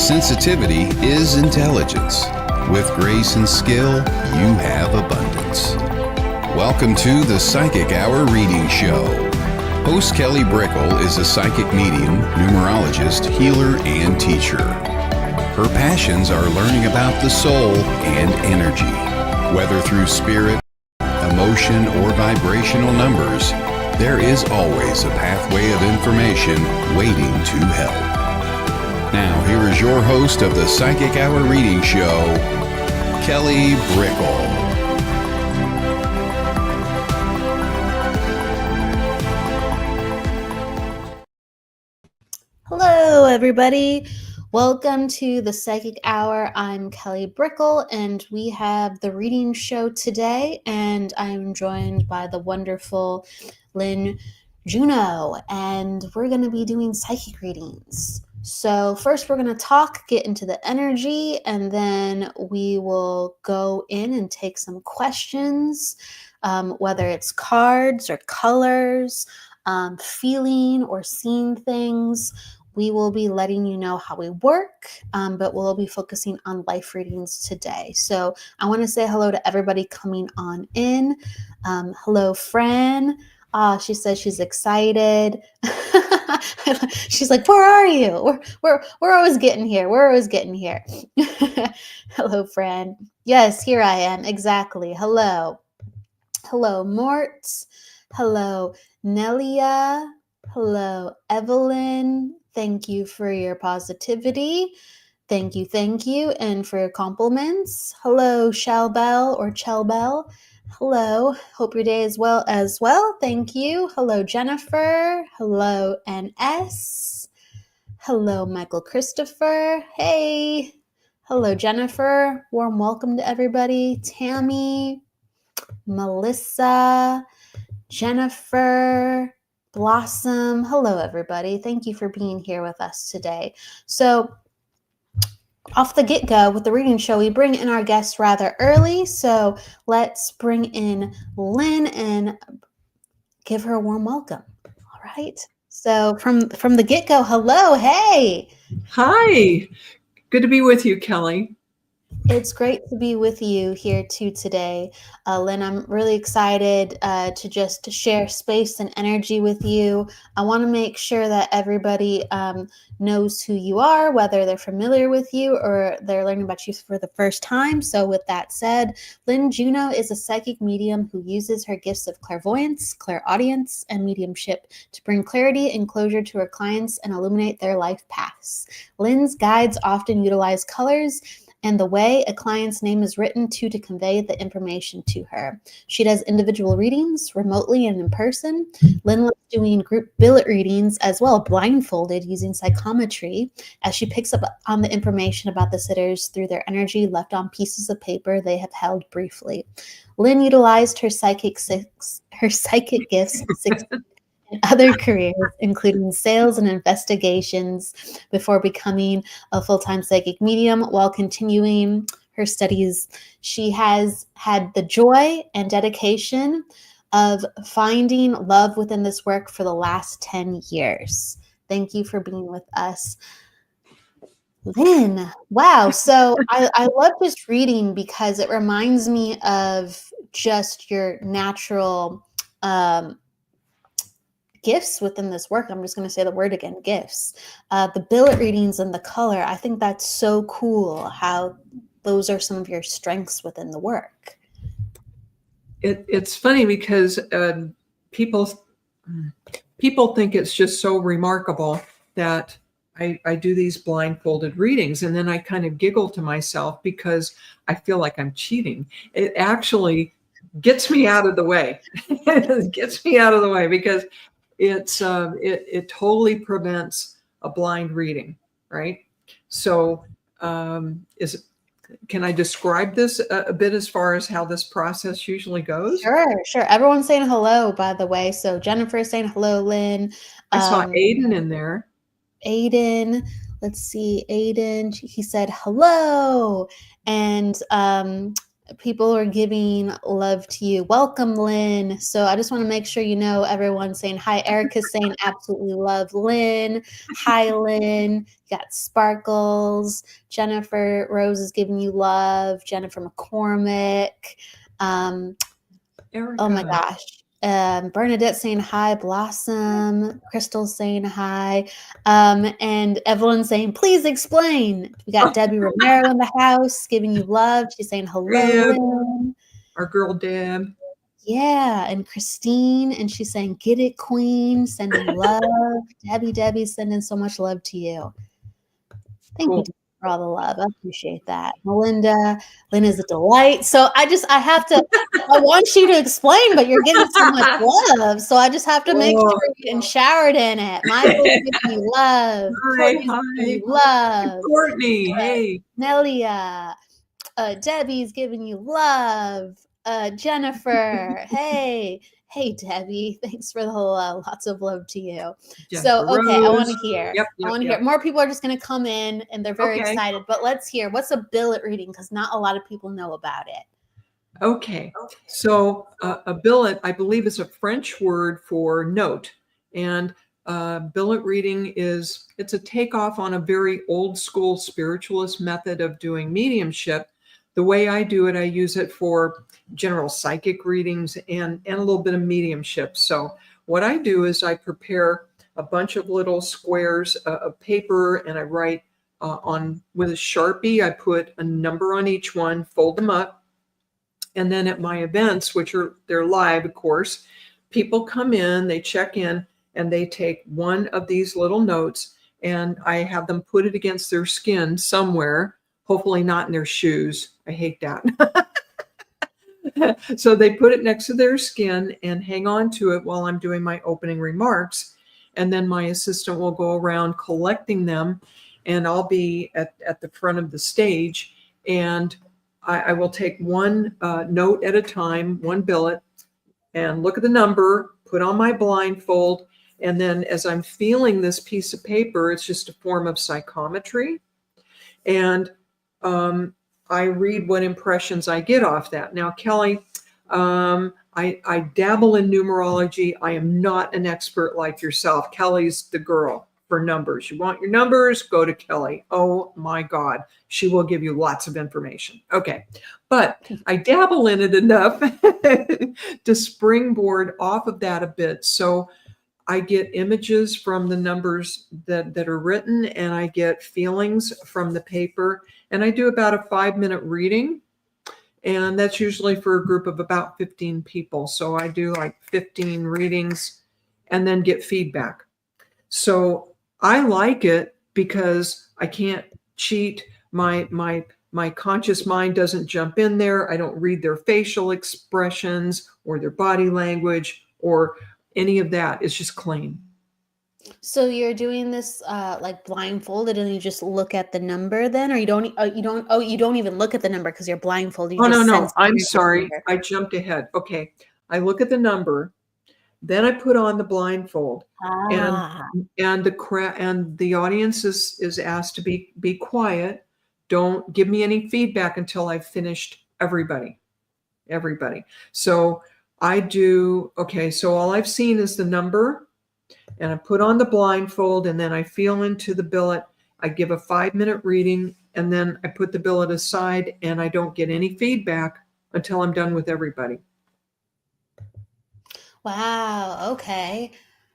Sensitivity is intelligence. With grace and skill, you have abundance. Welcome to the Psychic Hour Reading Show. Host Kelly Brickle is a psychic medium, numerologist, healer, and teacher. Her passions are learning about the soul and energy. Whether through spirit, emotion, or vibrational numbers, there is always a pathway of information waiting to help. Now, here is your host of the Psychic Hour Reading Show, Kelly Brickle. Hello, everybody. Welcome to the Psychic Hour. I'm Kelly Brickle, and we have the reading show today, and I'm joined by the wonderful Lynne Juneau, and we're going to be doing psychic readings. So first we're going to get into the energy, and then we will go in and take some questions, whether it's cards or colors, feeling or seeing things. We will be letting you know how we work, but we'll be focusing on life readings today. So I want to say hello to everybody coming on in. Hello, Fran. She says she's excited. She's like, "Where are you? We're always getting here. We're always getting here." Hello, Fran. Yes, here I am. Exactly. Hello. Hello, Mort. Hello, Nelia. Hello, Evelyn. Thank you for your positivity. Thank you, and for your compliments. Hello, Shelbell or Chelbell. Hello. Hope your day is well as well. Thank you. Hello, Jennifer. Hello, NS. Hello, Michael Christopher. Hey. Hello, Jennifer. Warm welcome to everybody. Tammy, Melissa, Jennifer, Blossom. Hello, everybody. Thank you for being here with us today. So, off the get-go with the reading show, we bring in our guests rather early. So let's bring in Lynne and give her a warm welcome. All right. So from the get-go, hello. Hey. Hi. Good to be with you, Kelly. It's great to be with you here too today, Lynne. I'm really excited to just share space and energy with you. I want to make sure that everybody knows who you are, whether they're familiar with you or they're learning about you for the first time. So with that said, Lynne Juneau is a psychic medium who uses her gifts of clairvoyance, clairaudience, and mediumship to bring clarity and closure to her clients and illuminate their life paths. Lynne's guides often utilize colors and the way a client's name is written to convey the information to her. She does individual readings remotely and in person. Lynne loves doing group billet readings as well, blindfolded using psychometry, as she picks up on the information about the sitters through their energy left on pieces of paper they have held briefly. Lynne utilized her psychic gifts in other careers, including sales and investigations, before becoming a full-time psychic medium while continuing her studies. She has had the joy and dedication of finding love within this work for the last 10 years. Thank you for being with us, Lynne. Wow. So I love this reading because it reminds me of just your natural gifts within this work. I'm just going to say the word again, gifts. The billet readings and the color, I think that's so cool how those are some of your strengths within the work. It's funny because people think it's just so remarkable that I do these blindfolded readings, and then I kind of giggle to myself because I feel like I'm cheating. It actually gets me out of the way. It gets me out of the way because it totally prevents a blind reading, right? So can I describe this a bit as far as how this process usually goes? Sure. Everyone's saying hello, by the way. So Jennifer's saying hello, Lynne. I saw Aiden in there. Let's see, Aiden, he said hello. And People are giving love to you. Welcome, Lynn. So I just want to make sure you know everyone's saying hi. Erica's saying absolutely love Lynn. Hi, Lynn. You got Sparkles. Jennifer Rose is giving you love. Jennifer McCormick. Erica. Oh my gosh. Bernadette saying hi, Blossom, Crystal saying hi, and Evelyn saying, please explain. We got Debbie Romero in the house giving you love. She's saying hello, Deb. Lynn. Our girl Deb. Yeah, and Christine, and she's saying, get it, queen, sending love. Debbie's sending so much love to you. Thank you for all the love. I appreciate that. Melinda, Lynn is a delight. So I want you to explain, but you're getting so much love. So I just have to make sure you're getting showered in it. Michael giving you love. Hi. You love. Courtney, hey. Nelia. Debbie's giving you love. Jennifer, hey. Hey, Debbie, thanks for the whole lots of love to you. Jennifer so, okay, Rose. I want to hear. Yep, I want to hear. More people are just going to come in and they're very excited. But let's hear. What's a billet reading? Because not a lot of people know about it. Okay. So a billet, I believe, is a French word for note. And billet reading it's a takeoff on a very old school spiritualist method of doing mediumship. The way I do it, I use it for general psychic readings and a little bit of mediumship. So what I do is I prepare a bunch of little squares of paper and I write with a Sharpie. I put a number on each one, fold them up. And then at my events, they're live, of course, people come in, they check in, and they take one of these little notes and I have them put it against their skin somewhere, hopefully not in their shoes. I hate that. So they put it next to their skin and hang on to it while I'm doing my opening remarks. And then my assistant will go around collecting them and I'll be at the front of the stage. And I will take one note at a time, one billet, and look at the number, put on my blindfold. And then as I'm feeling this piece of paper, it's just a form of psychometry. And I read what impressions I get off that. Now, Kelly, I dabble in numerology. I am not an expert like yourself. Kelly's the girl for numbers. You want your numbers? Go to Kelly. Oh my God. She will give you lots of information. Okay. But I dabble in it enough to springboard off of that a bit. So I get images from the numbers that are written and I get feelings from the paper. And I do about a 5-minute reading. And that's usually for a group of about 15 people. So I do like 15 readings and then get feedback. So I like it because I can't cheat. My conscious mind doesn't jump in there. I don't read their facial expressions or their body language or any of that. It's just clean. So you're doing this like blindfolded, and you just look at the number, then, or you don't even look at the number because you're blindfolded. No. I'm sorry. I jumped ahead. Okay, I look at the number, then I put on the blindfold, and the audience is asked to be quiet. Don't give me any feedback until I've finished everybody. So I do, okay, so all I've seen is the number, and I put on the blindfold, and then I feel into the billet. I give a 5-minute reading, and then I put the billet aside, and I don't get any feedback until I'm done with everybody. Wow, okay.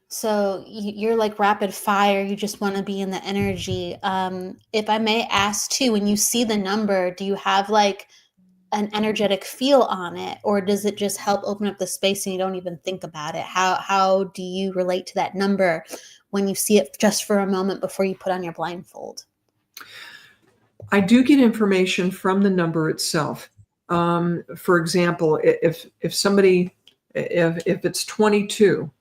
So you're like rapid fire. You just want to be in the energy. If I may ask too, when you see the number, do you have like an energetic feel on it, or does it just help open up the space and you don't even think about it? How do you relate to that number when you see it just for a moment before you put on your blindfold? I do get information from the number itself. For example, if it's 22,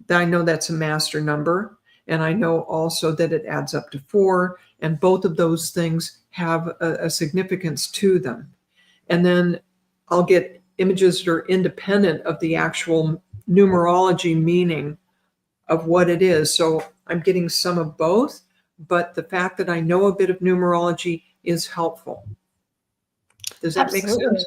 then I know that's a master number. And I know also that it adds up to 4. And both of those things have a significance to them. And then I'll get images that are independent of the actual numerology meaning of what it is. So I'm getting some of both, but the fact that I know a bit of numerology is helpful. Does that make sense?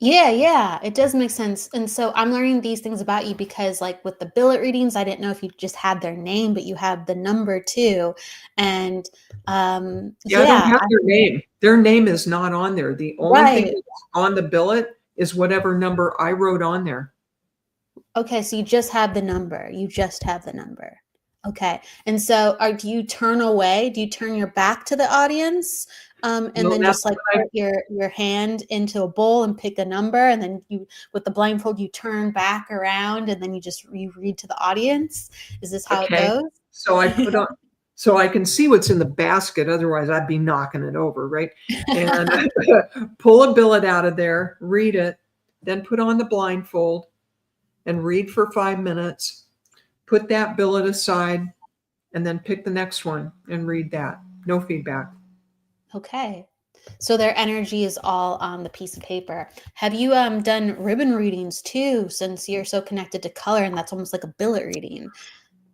Yeah, it does make sense. And so I'm learning these things about you because, like, with the billet readings, I didn't know if you just had their name, but you have the number too. And Yeah, I don't yeah, have their name. Their name is not on there. The only thing right. that's on the billet is whatever number I wrote on there. Okay, so you just have the number. You just have the number. Okay. And so do you turn away? Do you turn your back to the audience? And No, then that's just like what I put your hand into a bowl and pick a number, and then you, with the blindfold, you turn back around and then you read to the audience. Is this how it okay. goes? So I put on, so I can see what's in the basket. Otherwise, I'd be knocking it over, right? And pull a billet out of there, read it, then put on the blindfold and read for 5 minutes. Put that billet aside, and then pick the next one and read that. No feedback. Okay. So their energy is all on the piece of paper. Have you done ribbon readings too, since you're so connected to color, and that's almost like a billet reading?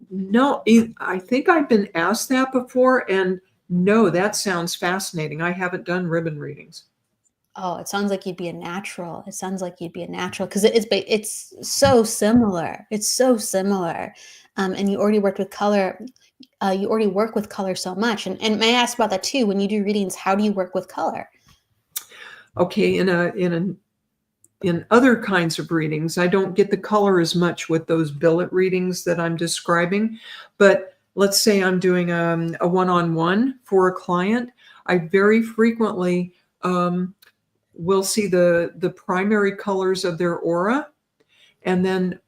No, I think I've been asked that before, and no, that sounds fascinating. I haven't done ribbon readings. Oh, it sounds like you'd be a natural. It sounds like you'd be a natural because it's so similar. It's so similar, and you already worked with color. You already work with color so much. And may I ask about that too? When you do readings, how do you work with color? Okay, in other kinds of readings, I don't get the color as much with those billet readings that I'm describing. But let's say I'm doing a one-on-one for a client. I very frequently will see the primary colors of their aura, and then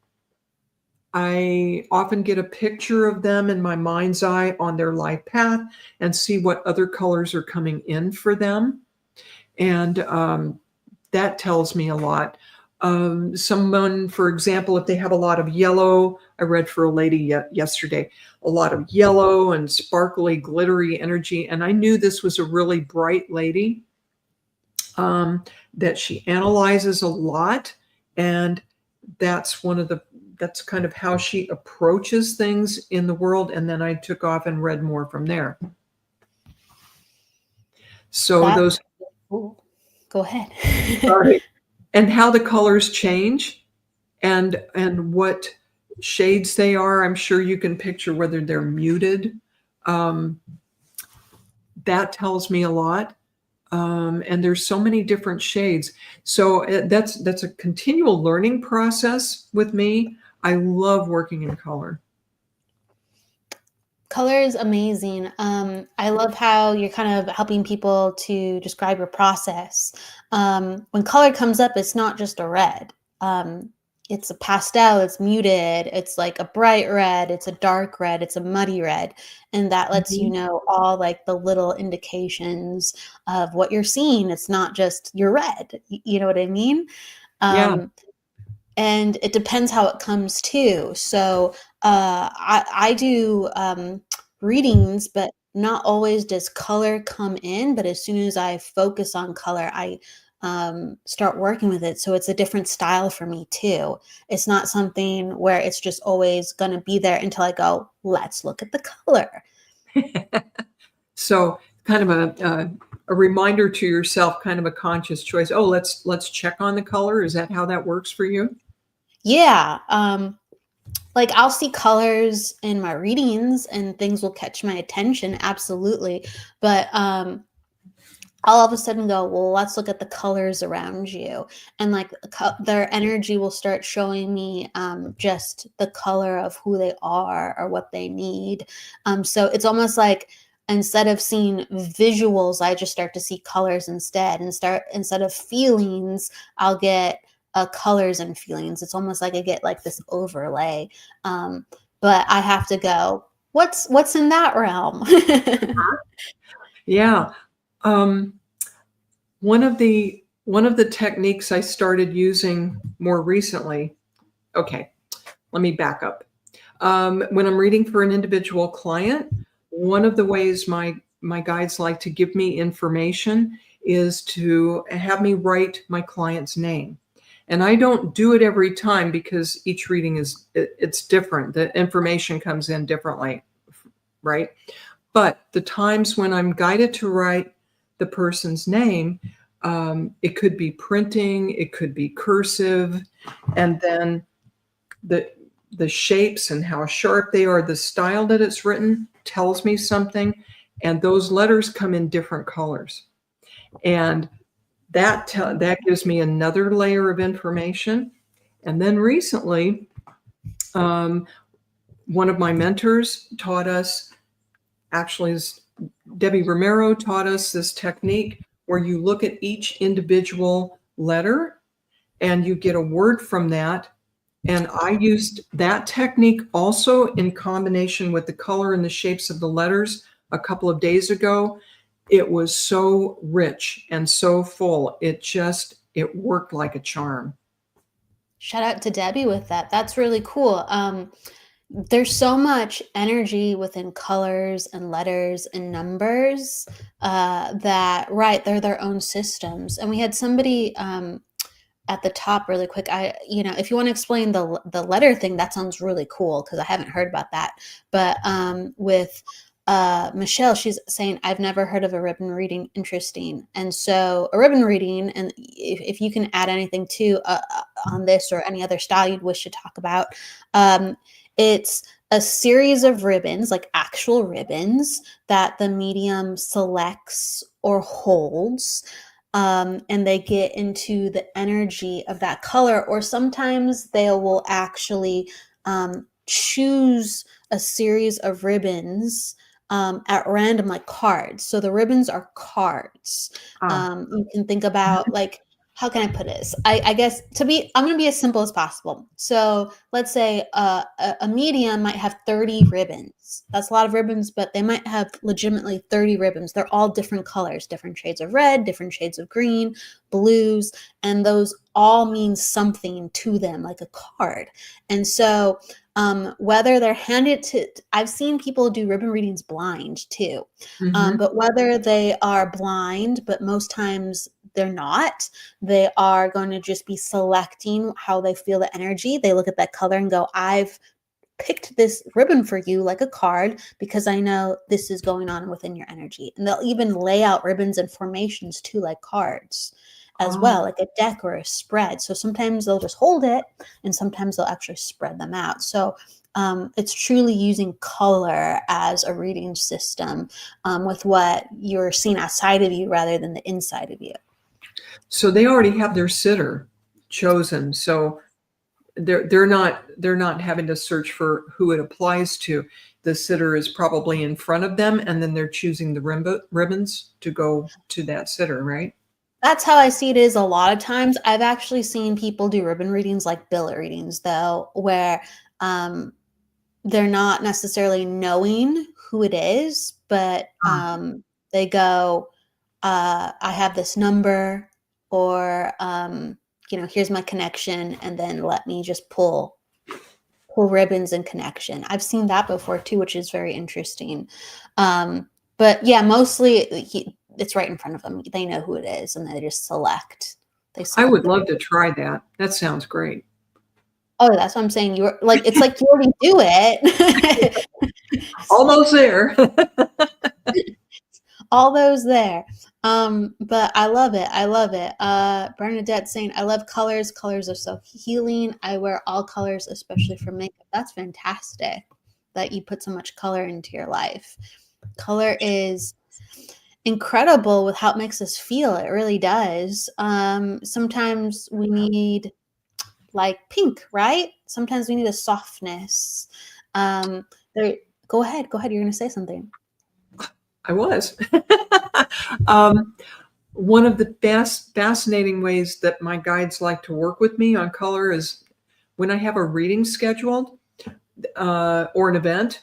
I often get a picture of them in my mind's eye on their life path and see what other colors are coming in for them. And that tells me a lot. Someone, for example, if they have a lot of yellow, I read for a lady yesterday, a lot of yellow and sparkly, glittery energy. And I knew this was a really bright lady, that she analyzes a lot. And that's that's kind of how she approaches things in the world. And then I took off and read more from there. So That Ooh, go ahead. sorry. And how the colors change and what shades they are. I'm sure you can picture whether they're muted. That tells me a lot. And there's so many different shades. So that's a continual learning process with me. I love working in color. Color is amazing. I love how you're kind of helping people to describe your process. When color comes up, it's not just a red. It's a pastel, it's muted, it's like a bright red, it's a dark red, it's a muddy red. And that lets you Mhm. know all like the little indications of what you're seeing. It's not just you're red. You know what I mean? Yeah. And it depends how it comes too. So I do readings, but not always does color come in. But as soon as I focus on color, I start working with it. So it's a different style for me too. It's not something where it's just always going to be there until I go, let's look at the color. So kind of a reminder to yourself, kind of a conscious choice. Oh, let's check on the color. Is that how that works for you? Yeah. Like I'll see colors in my readings and things will catch my attention. Absolutely. But I'll all of a sudden go, well, let's look at the colors around you. And like their energy will start showing me just the color of who they are or what they need. So it's almost like instead of seeing visuals, I just start to see colors instead. Instead of feelings, I'll get colors and feelings. It's almost like I get like this overlay. But I have to go, what's in that realm? Yeah. One of the techniques I started using more recently. Okay, let me back up. When I'm reading for an individual client, one of the ways my guides like to give me information is to have me write my client's name. And I don't do it every time because each reading it's different. The information comes in differently, right? But the times when I'm guided to write the person's name, It could be printing, it could be cursive, and then the shapes and how sharp they are, the style that it's written tells me something, and those letters come in different colors. And that gives me another layer of information. And then recently, one of my mentors taught us, actually Debbie Romero taught us this technique where you look at each individual letter and you get a word from that. And I used that technique also in combination with the color and the shapes of the letters a couple of days ago. It was so rich and so full. It worked like a charm. Shout out to Debbie with that. That's really cool. There's so much energy within colors and letters and numbers that, right, they're their own systems. And we had somebody at the top really quick. If you want to explain the letter thing, that sounds really cool because I haven't heard about that. But with Michelle, she's saying, I've never heard of a ribbon reading. Interesting. And so a ribbon reading, and if you can add anything too on this or any other style you'd wish to talk about, it's a series of ribbons, like actual ribbons that the medium selects or holds. And they get into the energy of that color, or sometimes they will actually choose a series of ribbons at random, like cards. So the ribbons are cards. You can think about, like, how can I put this? I guess I'm going to be as simple as possible. So let's say a medium might have 30 ribbons. That's a lot of ribbons, but they might have legitimately 30 ribbons. They're all different colors, different shades of red, different shades of green, blues, and those all mean something to them, like a card. And so whether they're handed to, I've seen people do ribbon readings blind too, but whether they are blind, but most times they're not, they are going to just be selecting how they feel the energy. They look at that color and go, I've picked this ribbon for you like a card because I know this is going on within your energy. And they'll even lay out ribbons and formations too, like cards as well, like a deck or a spread. So sometimes they'll just hold it and sometimes they'll actually spread them out. So it's truly using color as a reading system with what you're seeing outside of you rather than the inside of you. So they already have their sitter chosen. So they're not having to search for who it applies to. The sitter is probably in front of them, and then they're choosing the ribbons to go to that sitter, right? That's how I see it is a lot of times. I've actually seen people do ribbon readings like billet readings, though, where they're not necessarily knowing who it is, but they go, I have this number, or, here's my connection, and then let me just pull ribbons and connection. I've seen that before too, which is very interesting. But yeah, mostly it's right in front of them. They know who it is, and they just select. I would love to try that. That sounds great. Oh, that's what I'm saying. You're like, it's like you already do it. Almost there. All those there. But I love it. I love it. Bernadette saying, I love colors. Colors are so healing. I wear all colors, especially for makeup. That's fantastic that you put so much color into your life. Color is incredible with how it makes us feel. It really does. Sometimes we need like pink, right? Sometimes we need a softness. Go ahead. You're going to say something. I was. One of the best fascinating ways that my guides like to work with me on color is when I have a reading scheduled or an event,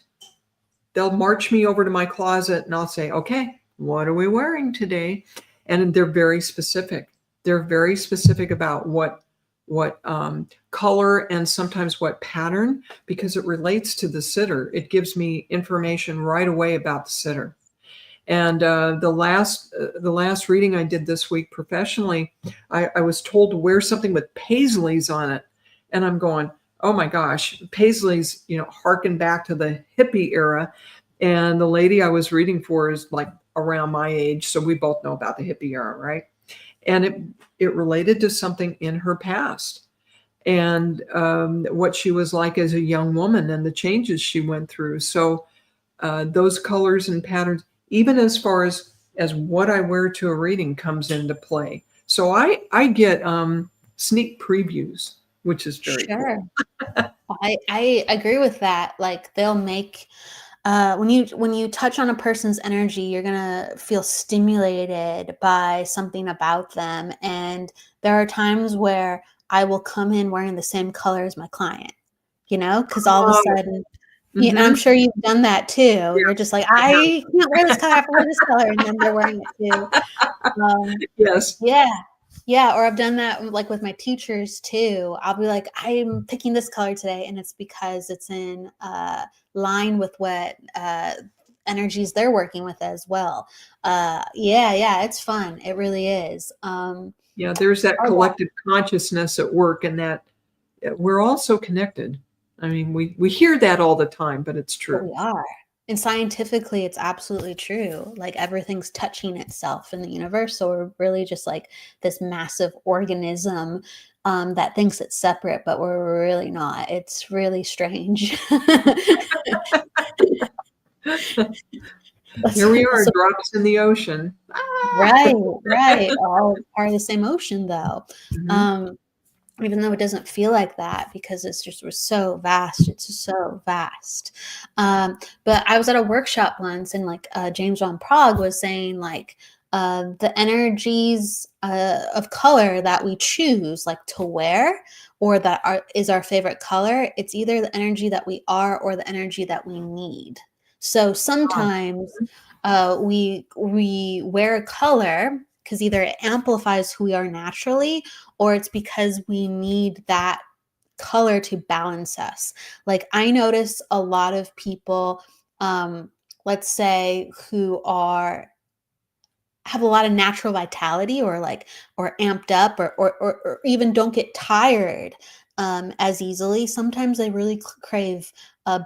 they'll march me over to my closet and I'll say, okay, what are we wearing today? And they're very specific. They're very specific about what color and sometimes what pattern, because it relates to the sitter. It gives me information right away about the sitter. And the last reading I did this week professionally, I was told to wear something with paisleys on it. And I'm going, oh my gosh, paisleys, harken back to the hippie era. And the lady I was reading for is like around my age. So we both know about the hippie era, right? and it related to something in her past, and what she was like as a young woman and the changes she went through. So those colors and patterns, even as far as what I wear to a reading, comes into play. So I get sneak previews, which is very cool. Sure. I agree with that. Like they'll make when you touch on a person's energy, you're gonna feel stimulated by something about them. And there are times where I will come in wearing the same color as my client, because all of a sudden, I'm sure you've done that too. Yeah. You're just like, I can't wear this color, I have to wear this color, and then they're wearing it too. Yes. Yeah, or I've done that like with my teachers too. I'll be like, I'm picking this color today, and it's because it's in line with what energies they're working with as well. Yeah, it's fun. It really is. Yeah, there's that collective consciousness at work, and that we're all so connected. I mean, we hear that all the time, but it's true. We are. And scientifically, it's absolutely true. Like everything's touching itself in the universe. So we're really just like this massive organism that thinks it's separate, but we're really not. It's really strange. Here we are, drops in the ocean. Right. All part of the same ocean, though. Even though it doesn't feel like that, because we're so vast. It's so vast. But I was at a workshop once, and like James Van Prague was saying, like the energies of color that we choose, like to wear, or that is our favorite color. It's either the energy that we are or the energy that we need. So sometimes we wear a color because either it amplifies who we are naturally, or it's because we need that color to balance us. Like I notice a lot of people, let's say, who have a lot of natural vitality, or amped up, or even don't get tired as easily. Sometimes they really crave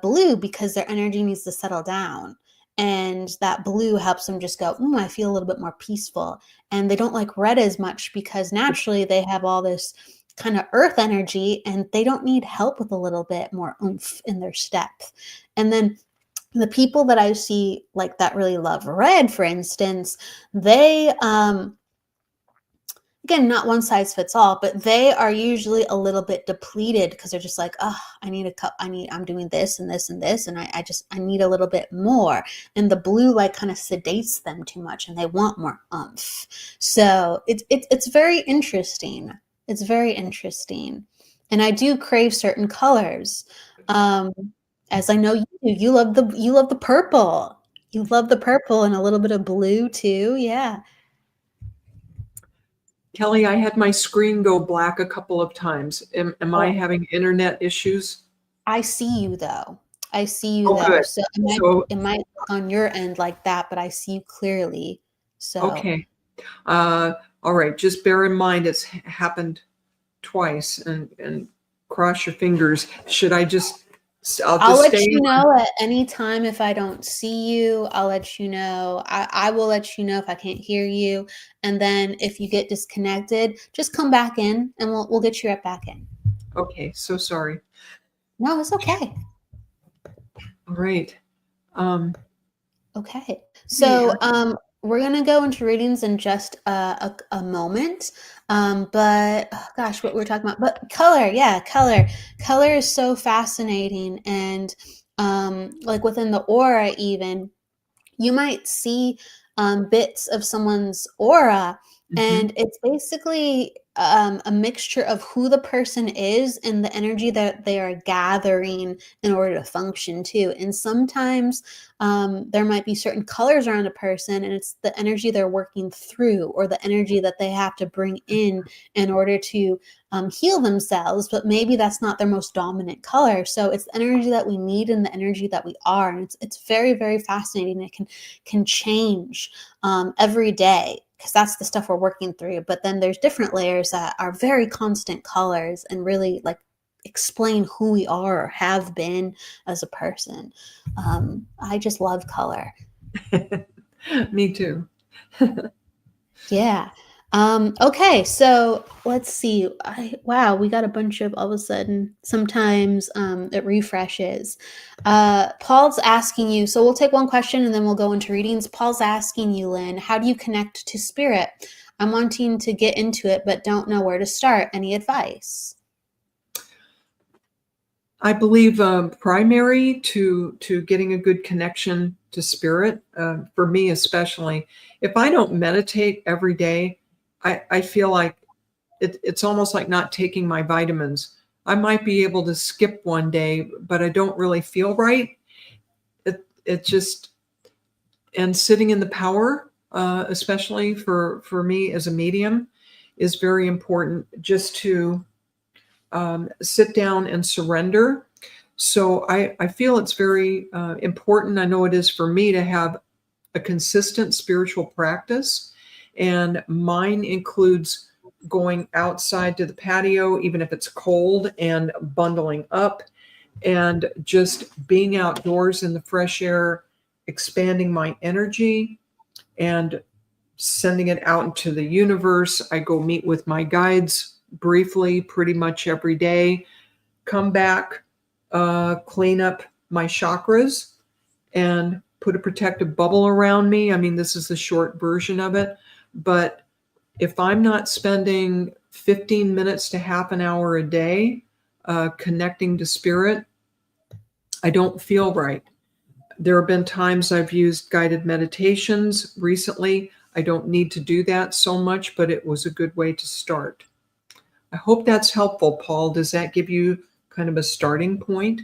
blue because their energy needs to settle down. And that blue helps them just go, I feel a little bit more peaceful. And they don't like red as much because naturally they have all this kind of earth energy, and they don't need help with a little bit more oomph in their step. And then the people that I see like that really love red, for instance, they, again, not one size fits all, but they are usually a little bit depleted because they're just like, I'm doing this and this and this, and I need a little bit more. And the blue like kind of sedates them too much, and they want more oomph. So it's very interesting. It's very interesting. And I do crave certain colors. As I know you do. You love the purple. You love the purple and a little bit of blue too. Yeah. Kelly, I had my screen go black a couple of times. Am I having internet issues? I see you though. I see you though. Good. So it might look on your end like that, but I see you clearly. So okay. All right. Just bear in mind it's happened twice, and cross your fingers. Should I just? I'll let you know at any time if I don't see you. I'll let you know. I will let you know if I can't hear you. And then if you get disconnected, just come back in, and we'll get you right back in. Okay. So sorry. No, it's okay. All right. Okay. So we're going to go into readings in just a moment. But gosh, what we're talking about, but color. Color is so fascinating. And like within the aura, even you might see bits of someone's aura, and it's basically a mixture of who the person is and the energy that they are gathering in order to function too. And sometimes there might be certain colors around a person, and it's the energy they're working through, or the energy that they have to bring in order to heal themselves. But maybe that's not their most dominant color. So it's the energy that we need and the energy that we are. And it's very, very fascinating. It can change every day, because that's the stuff we're working through. But then there's different layers that are very constant colors and really like explain who we are or have been as a person. I just love color. Me too. Yeah. Okay, so let's see. Wow, we got a bunch of all of a sudden. Sometimes it refreshes. Paul's asking you, so we'll take one question and then we'll go into readings. Paul's asking you, Lynn, how do you connect to spirit? I'm wanting to get into it, but don't know where to start. Any advice? I believe primary to getting a good connection to spirit, for me especially, if I don't meditate every day, I feel like it's almost like not taking my vitamins. I might be able to skip one day, but I don't really feel right. It just, and sitting in the power, especially for me as a medium, is very important, just to sit down and surrender. So I feel it's very important. I know it is for me to have a consistent spiritual practice. And mine includes going outside to the patio, even if it's cold, and bundling up and just being outdoors in the fresh air, expanding my energy and sending it out into the universe. I go meet with my guides briefly, pretty much every day, come back, clean up my chakras and put a protective bubble around me. I mean, this is the short version of it. But if I'm not spending 15 minutes to half an hour a day connecting to spirit, I don't feel right. There have been times I've used guided meditations recently. I don't need to do that so much, but it was a good way to start. I hope that's helpful, Paul. Does that give you kind of a starting point?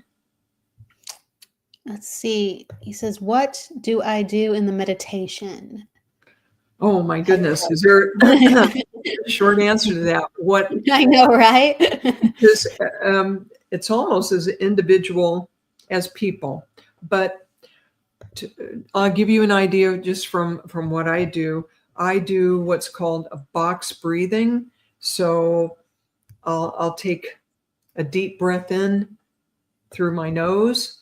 Let's see. He says, what do I do in the meditation? Oh my goodness. Is there a short answer to that? What I know, right? Because it's almost as individual as people. But I'll give you an idea just from what I do. I do what's called a box breathing. So I'll take a deep breath in through my nose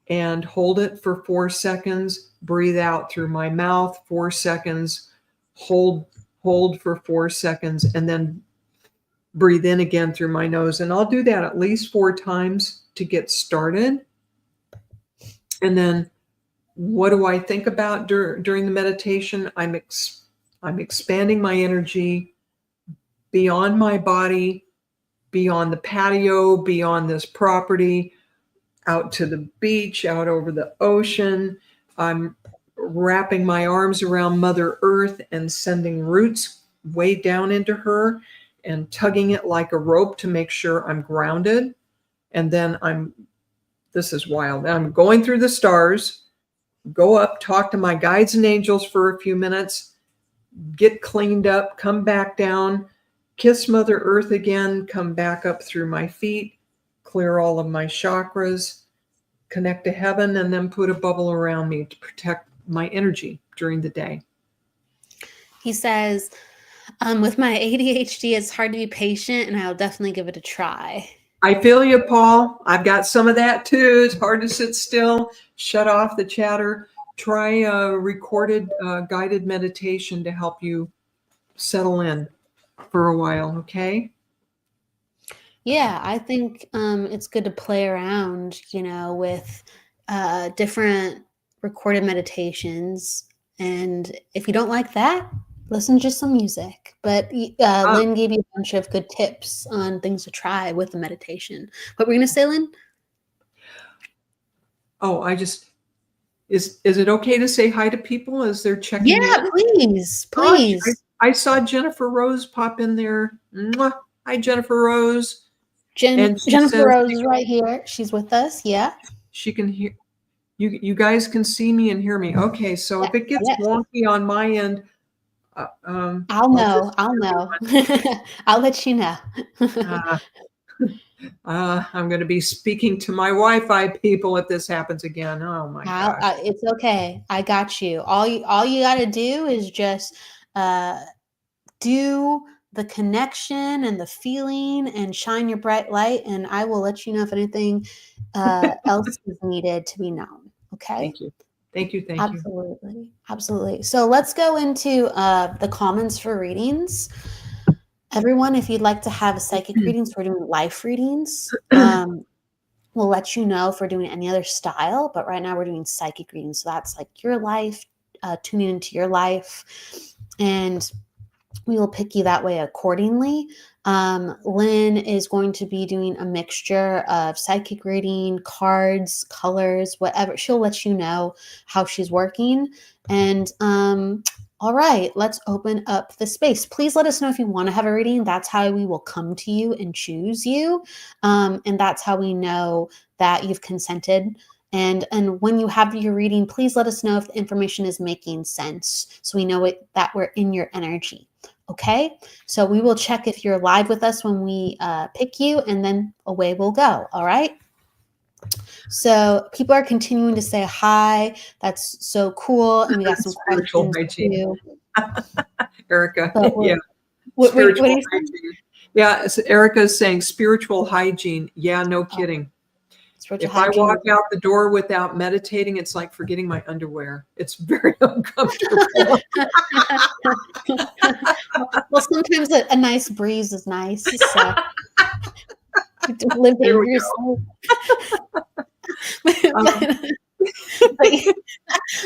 and hold it for 4 seconds, breathe out through my mouth 4 seconds, hold for 4 seconds, and then breathe in again through my nose. And I'll do that at least 4 times to get started. And then what do I think about during the meditation? I'm expanding my energy beyond my body, beyond the patio, beyond this property, out to the beach, out over the ocean. I'm wrapping my arms around Mother Earth and sending roots way down into her and tugging it like a rope to make sure I'm grounded. And then this is wild. I'm going through the stars, go up, talk to my guides and angels for a few minutes, get cleaned up, come back down, kiss Mother Earth again, come back up through my feet, clear all of my chakras, connect to heaven, and then put a bubble around me to protect my energy during the day. He says, with my ADHD, it's hard to be patient, and I'll definitely give it a try. I feel you, Paul. I've got some of that too. It's hard to sit still, shut off the chatter. Try a recorded guided meditation to help you settle in for a while, okay? Yeah, I think it's good to play around, with different recorded meditations. And if you don't like that, listen to some music. But Lynn gave you a bunch of good tips on things to try with the meditation. What were you going to say, Lynn? Oh, is it okay to say hi to people as they're checking in? Yeah, please. Gosh, I saw Jennifer Rose pop in there. Mwah. Hi, Jennifer Rose. Jennifer Rose is right here. She's with us. Yeah. She can hear you guys can see me and hear me. Okay, so if it gets wonky on my end, I'll know. I'll let you know. I'm going to be speaking to my Wi-Fi people if this happens again. Oh my gosh. It's okay. I got you. All you got to do is just do the connection and the feeling and shine your bright light, and I will let you know if anything else is needed to be known. Okay. Thank you. Absolutely. Absolutely. So let's go into the comments for readings. Everyone, if you'd like to have a psychic readings, we're doing life readings. We'll let you know if we're doing any other style, but right now we're doing psychic readings. So that's like your life, tuning into your life, and we will pick you that way accordingly. Lynn is going to be doing a mixture of psychic reading, cards, colors, whatever. She'll let you know how she's working. And all right, let's open up the space. Please let us know if you want to have a reading. That's how we will come to you and choose you. And that's how we know that you've consented. And when you have your reading, please let us know if the information is making sense, so we know that we're in your energy. Okay, so we will check if you're live with us when we pick you, and then away we'll go. All right. So people are continuing to say hi. That's so cool, and we got some Spiritual questions hygiene. too. Erica, Yeah. What hygiene. Yeah, so Erica's saying spiritual hygiene. Yeah, no kidding. If I walk out the door without meditating, it's like forgetting my underwear. It's very uncomfortable. Well, sometimes a nice breeze is nice. So live dangerously.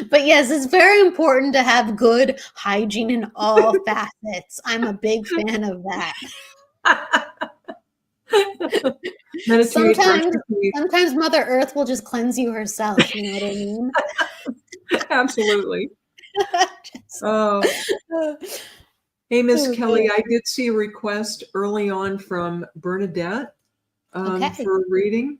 But yes, it's very important to have good hygiene in all facets. I'm a big fan of that. Sometimes Mother Earth will just cleanse you herself. You know what I mean? Absolutely. Hey, Miss Kelly, I did see a request early on from Bernadette for a reading,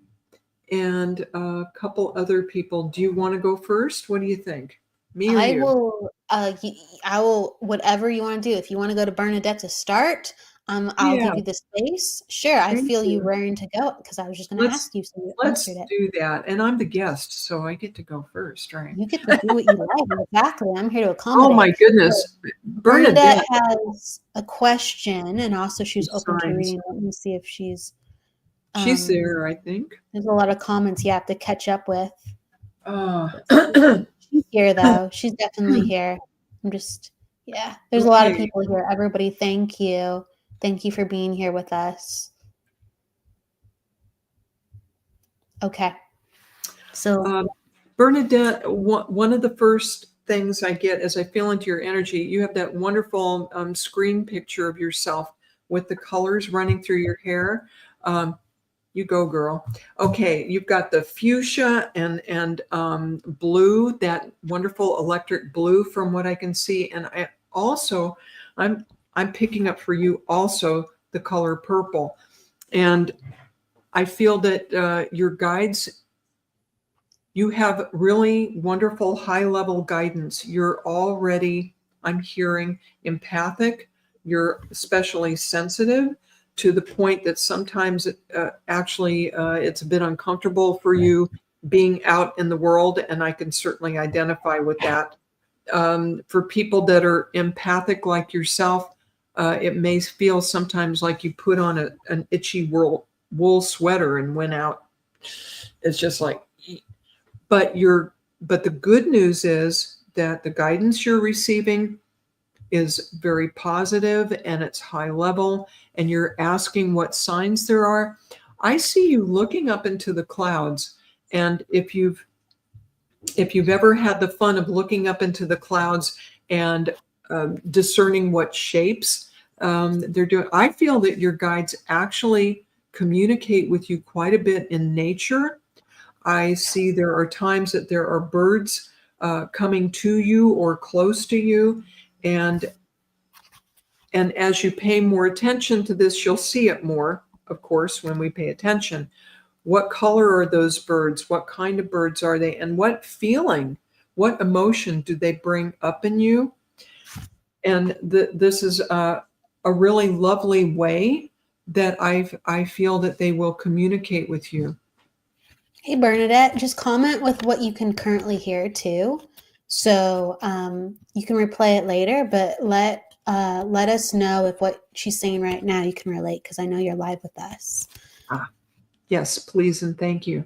and a couple other people. Do you want to go first? What do you think? Me or you? I will. Whatever you want to do. If you want to go to Bernadette to start, I'll give you the space. Sure, I feel you raring to go because I was just going to ask you. So you let's do that. And I'm the guest, so I get to go first, right? You get to do what you like. Exactly. I'm here to accommodate. Oh my goodness. So Bernadette has a question, and also she's open to reading. Let me see if she's there, I think. There's a lot of comments you have to catch up with. She's here, though. She's definitely here. There's a lot of people here. Everybody, thank you. Thank you for being here with us. Okay. So Bernadette, one of the first things I get as I feel into your energy, you have that wonderful screen picture of yourself with the colors running through your hair. You go, girl. Okay, you've got the fuchsia and blue, that wonderful electric blue from what I can see. And I'm picking up for you also the color purple. And I feel that your guides, you have really wonderful high-level guidance. You're already, I'm hearing, empathic. You're especially sensitive to the point that sometimes it's a bit uncomfortable for you being out in the world, and I can certainly identify with that. For people that are empathic like yourself, it may feel sometimes like you put on an itchy wool sweater and went out. It's just like, but the good news is that the guidance you're receiving is very positive and it's high level, and you're asking what signs there are. I see you looking up into the clouds, and if you've ever had the fun of looking up into the clouds and discerning what shapes they're doing, I feel that your guides actually communicate with you quite a bit in nature. I see there are times that there are birds coming to you or close to you, and as you pay more attention to this, you'll see it more, of course, when we pay attention. What color are those birds? What kind of birds are they? And what feeling, what emotion do they bring up in you? And this is a really lovely way that I feel that they will communicate with you. Hey, Bernadette, just comment with what you can currently hear too. So you can replay it later, but let us know if what she's saying right now you can relate, because I know you're live with us. Yes, please and thank you.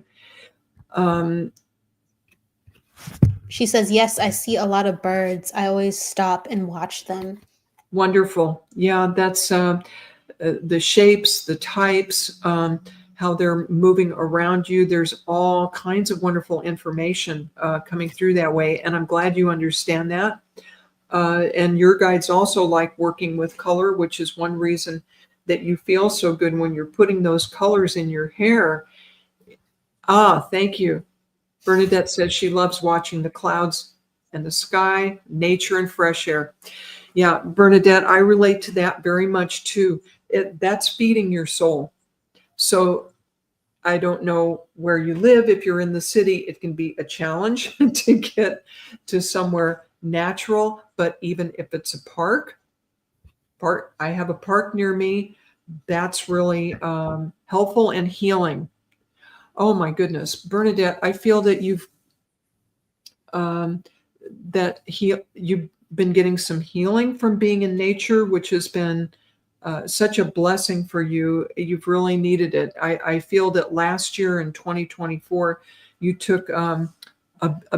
She says, yes, I see a lot of birds. I always stop and watch them. Wonderful. Yeah, that's the shapes, the types, how they're moving around you. There's all kinds of wonderful information coming through that way. And I'm glad you understand that. And your guides also like working with color, which is one reason that you feel so good when you're putting those colors in your hair. Thank you. Bernadette says she loves watching the clouds and the sky, nature, and fresh air. Yeah, Bernadette, I relate to that very much too. That's feeding your soul. So I don't know where you live. If you're in the city, it can be a challenge to get to somewhere natural. But even if it's a park, I have a park near me. That's really helpful and healing. Oh my goodness, Bernadette, I feel that you've been getting some healing from being in nature, which has been such a blessing for you. You've really needed it. I feel that last year in 2024, you took a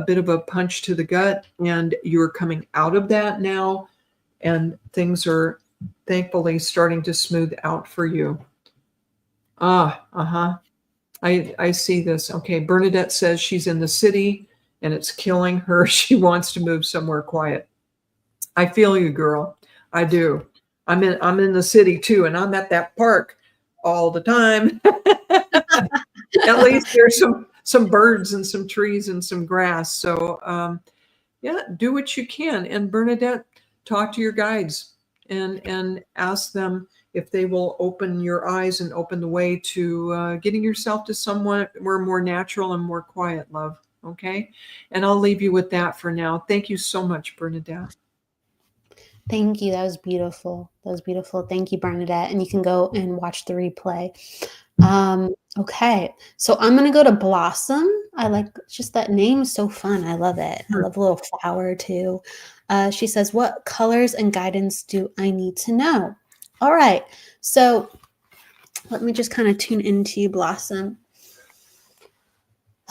bit of a punch to the gut, and you're coming out of that now, and things are thankfully starting to smooth out for you. I see this. Okay, Bernadette says she's in the city and it's killing her. She wants to move somewhere quiet. I feel you, girl. I do. I'm in the city too, and I'm at that park all the time. At least there's some birds and some trees and some grass. So yeah, do what you can. And Bernadette, talk to your guides and ask them if they will open your eyes and open the way to getting yourself to somewhere more natural and more quiet, love. Okay? And I'll leave you with that for now. Thank you so much, Bernadette. Thank you. That was beautiful. That was beautiful. Thank you, Bernadette. And you can go and watch the replay. Okay. So I'm going to go to Blossom. I like just that name is so fun. I love it. I love a little flower too. She says, what colors and guidance do I need to know? All right. So let me just kind of tune into you, Blossom.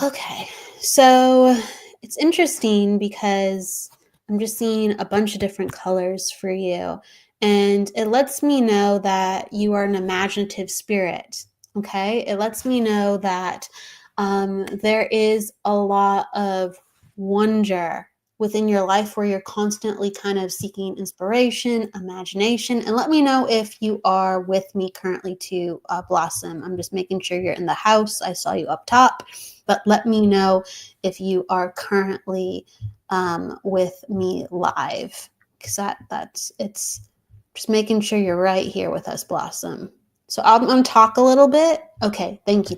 Okay. So it's interesting because I'm just seeing a bunch of different colors for you. And it lets me know that you are an imaginative spirit. Okay. It lets me know that there is a lot of wonder within your life where you're constantly kind of seeking inspiration, imagination, and let me know if you are with me currently to Blossom. I'm just making sure you're in the house. I saw you up top, but let me know if you are currently with me live, because it's just making sure you're right here with us, Blossom. So I'm talk a little bit. Okay, thank you,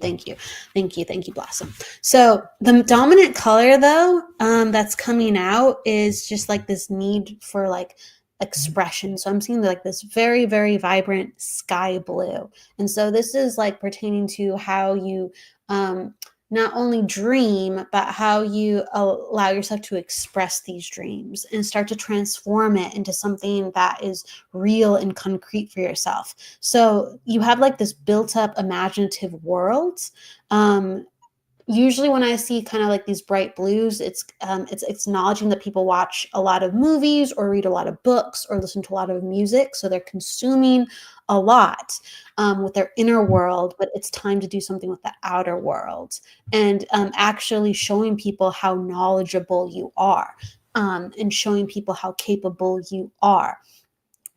Blossom. So the dominant color though, that's coming out is just like this need for like expression. So I'm seeing like this very, very vibrant sky blue. And so this is like pertaining to how you not only dream, but how you allow yourself to express these dreams and start to transform it into something that is real and concrete for yourself. So you have like this built up imaginative world. Usually when I see kind of like these bright blues, it's acknowledging that people watch a lot of movies or read a lot of books or listen to a lot of music. So they're consuming a lot with their inner world, but it's time to do something with the outer world and actually showing people how knowledgeable you are and showing people how capable you are.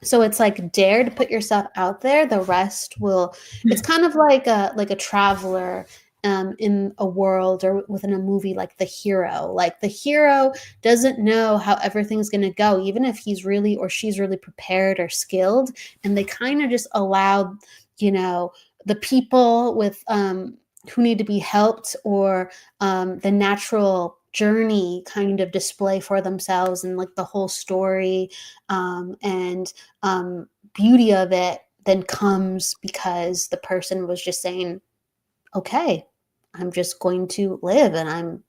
So it's like dare to put yourself out there. The rest will. It's kind of like a traveler in a world or within a movie, like the hero. Like the hero doesn't know how everything's going to go, even if he's really or she's really prepared or skilled. And they kind of just allow, the people with who need to be helped or the natural journey kind of display for themselves and like the whole story and beauty of it then comes because the person was just saying, okay, I'm just going to live and I'm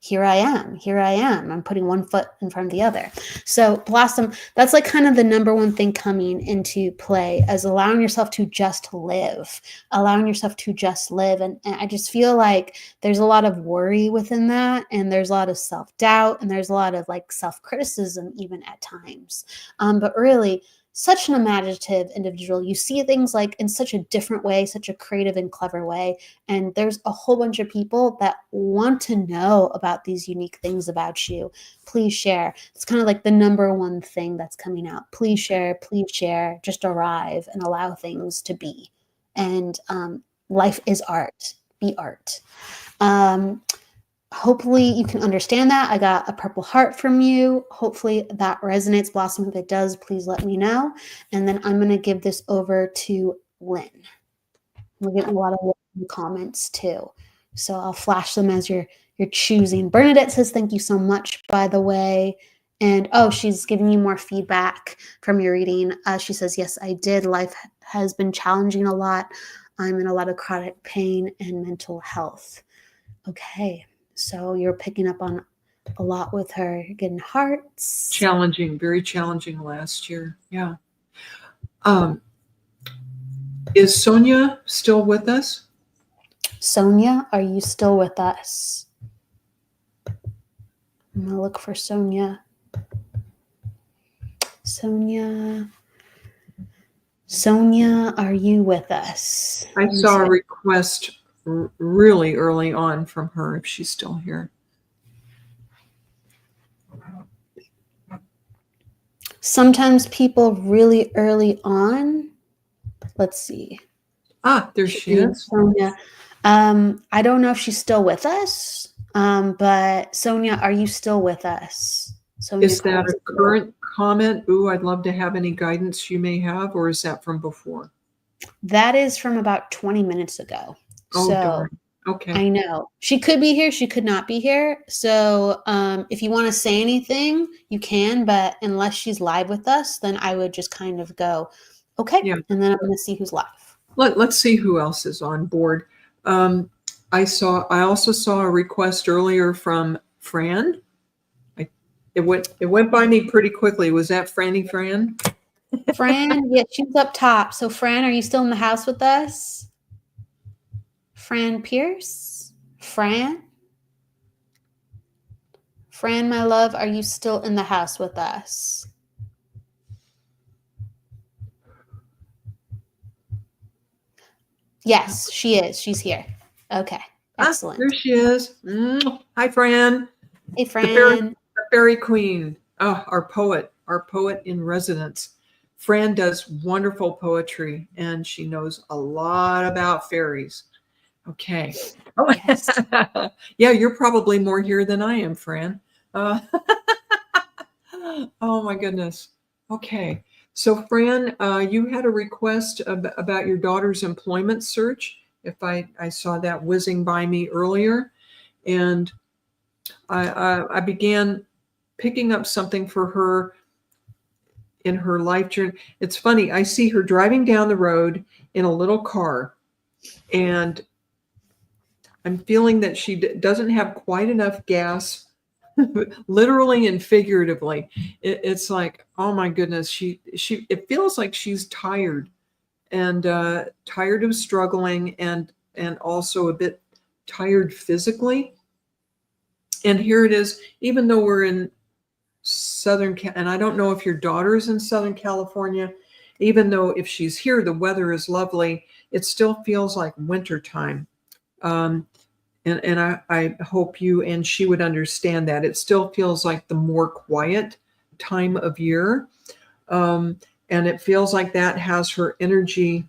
here I am, here I am. I'm putting one foot in front of the other. So Blossom, that's like kind of the number one thing coming into play, as allowing yourself to just live, allowing yourself to just live. And I just feel like there's a lot of worry within that. And there's a lot of self-doubt, and there's a lot of like self-criticism even at times. But really, such an imaginative individual. You see things like in such a different way, such a creative and clever way. And there's a whole bunch of people that want to know about these unique things about you. Please share. It's kind of like the number one thing that's coming out. Please share, just arrive and allow things to be. And life is art. Be art. Hopefully you can understand that. I got a purple heart from you. Hopefully that resonates, Blossom. If it does, please let me know. And then I'm going to give this over to Lynne. We're getting a lot of comments too, so I'll flash them as you're choosing. Bernadette says, thank you so much, by the way. And oh, she's giving you more feedback from your reading. She says, yes, I did. Life has been challenging a lot. I'm in a lot of chronic pain and mental health. Okay. So you're picking up on a lot with her, getting hearts. Challenging, very challenging last year. Yeah. Is Sonia still with us? Sonia, are you still with us? I'm going to look for Sonia. Sonia, are you with us? I saw a request really early on from her, if she's still here. Sometimes people really early on. Let's see. There she is. Sonia. I don't know if she's still with us, but Sonia, are you still with us? Sonia, is that a current comment? Ooh, I'd love to have any guidance you may have, or is that from before? That is from about 20 minutes ago. Oh, so darn. Okay. I know she could be here. She could not be here. So if you want to say anything, you can, but unless she's live with us, then I would just kind of go, okay. Yeah. And then I'm going to see who's live. Let's see who else is on board. I also saw a request earlier from Fran. It went by me pretty quickly. Was that Franny Fran? Fran, yeah, she's up top. So Fran, are you still in the house with us? Fran Pierce? Fran, my love, are you still in the house with us? Yes, she is. She's here. Okay. Excellent. There she is. Hi, Fran. Hey, Fran. The fairy queen. Oh, our poet in residence. Fran does wonderful poetry, and she knows a lot about fairies. Okay. Oh, yes. Yeah, you're probably more here than I am, Fran. Oh, my goodness. Okay. So, Fran, you had a request about your daughter's employment search. If I saw that whizzing by me earlier, and I began picking up something for her in her life journey. It's funny. I see her driving down the road in a little car, and I'm feeling that she doesn't have quite enough gas, literally and figuratively. It's like, oh my goodness, it feels like she's tired, and tired of struggling, and also a bit tired physically. And here it is, even though we're in and I don't know if your daughter is in Southern California, even though if she's here, the weather is lovely, it still feels like wintertime. And I hope you and she would understand that. It still feels like the more quiet time of year. And it feels like that has her energy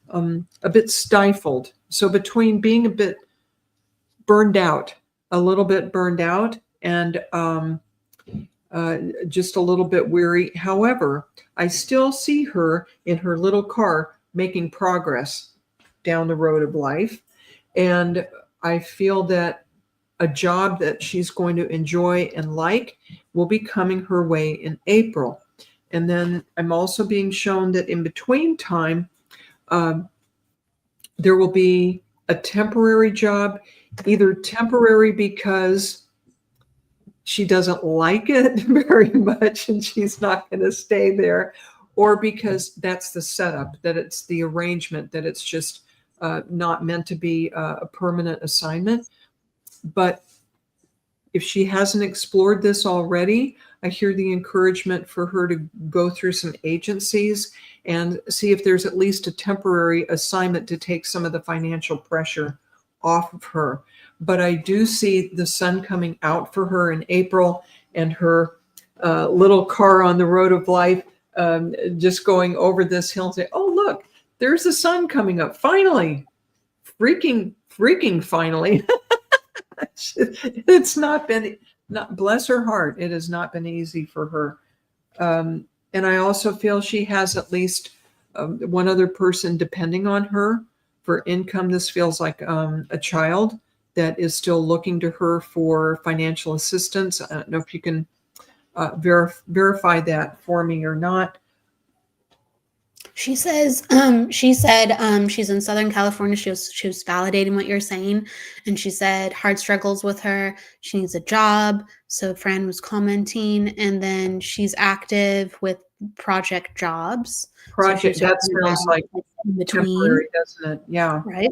a bit stifled. So between being a bit burned out, a little bit burned out, and just a little bit weary. However, I still see her in her little car making progress down the road of life. And I feel that a job that she's going to enjoy and like will be coming her way in April. And then I'm also being shown that in between time, there will be a temporary job, either temporary because she doesn't like it very much and she's not going to stay there, or because that's the setup, that it's the arrangement, that it's just not meant to be a permanent assignment. But if she hasn't explored this already, I hear the encouragement for her to go through some agencies and see if there's at least a temporary assignment to take some of the financial pressure off of her. But I do see the sun coming out for her in April, and her little car on the road of life just going over this hill and say, oh, look, there's the sun coming up. Finally, freaking finally. It's not been, bless her heart, it has not been easy for her. And I also feel she has at least one other person depending on her for income. This feels like a child that is still looking to her for financial assistance. I don't know if you can verify that for me or not. She says, she said, she's in Southern California. She was validating what you're saying. And she said hard struggles with her. She needs a job. So Fran was commenting, and then she's active with project jobs. Project, so that sounds like in between, temporary, doesn't it? Yeah. right?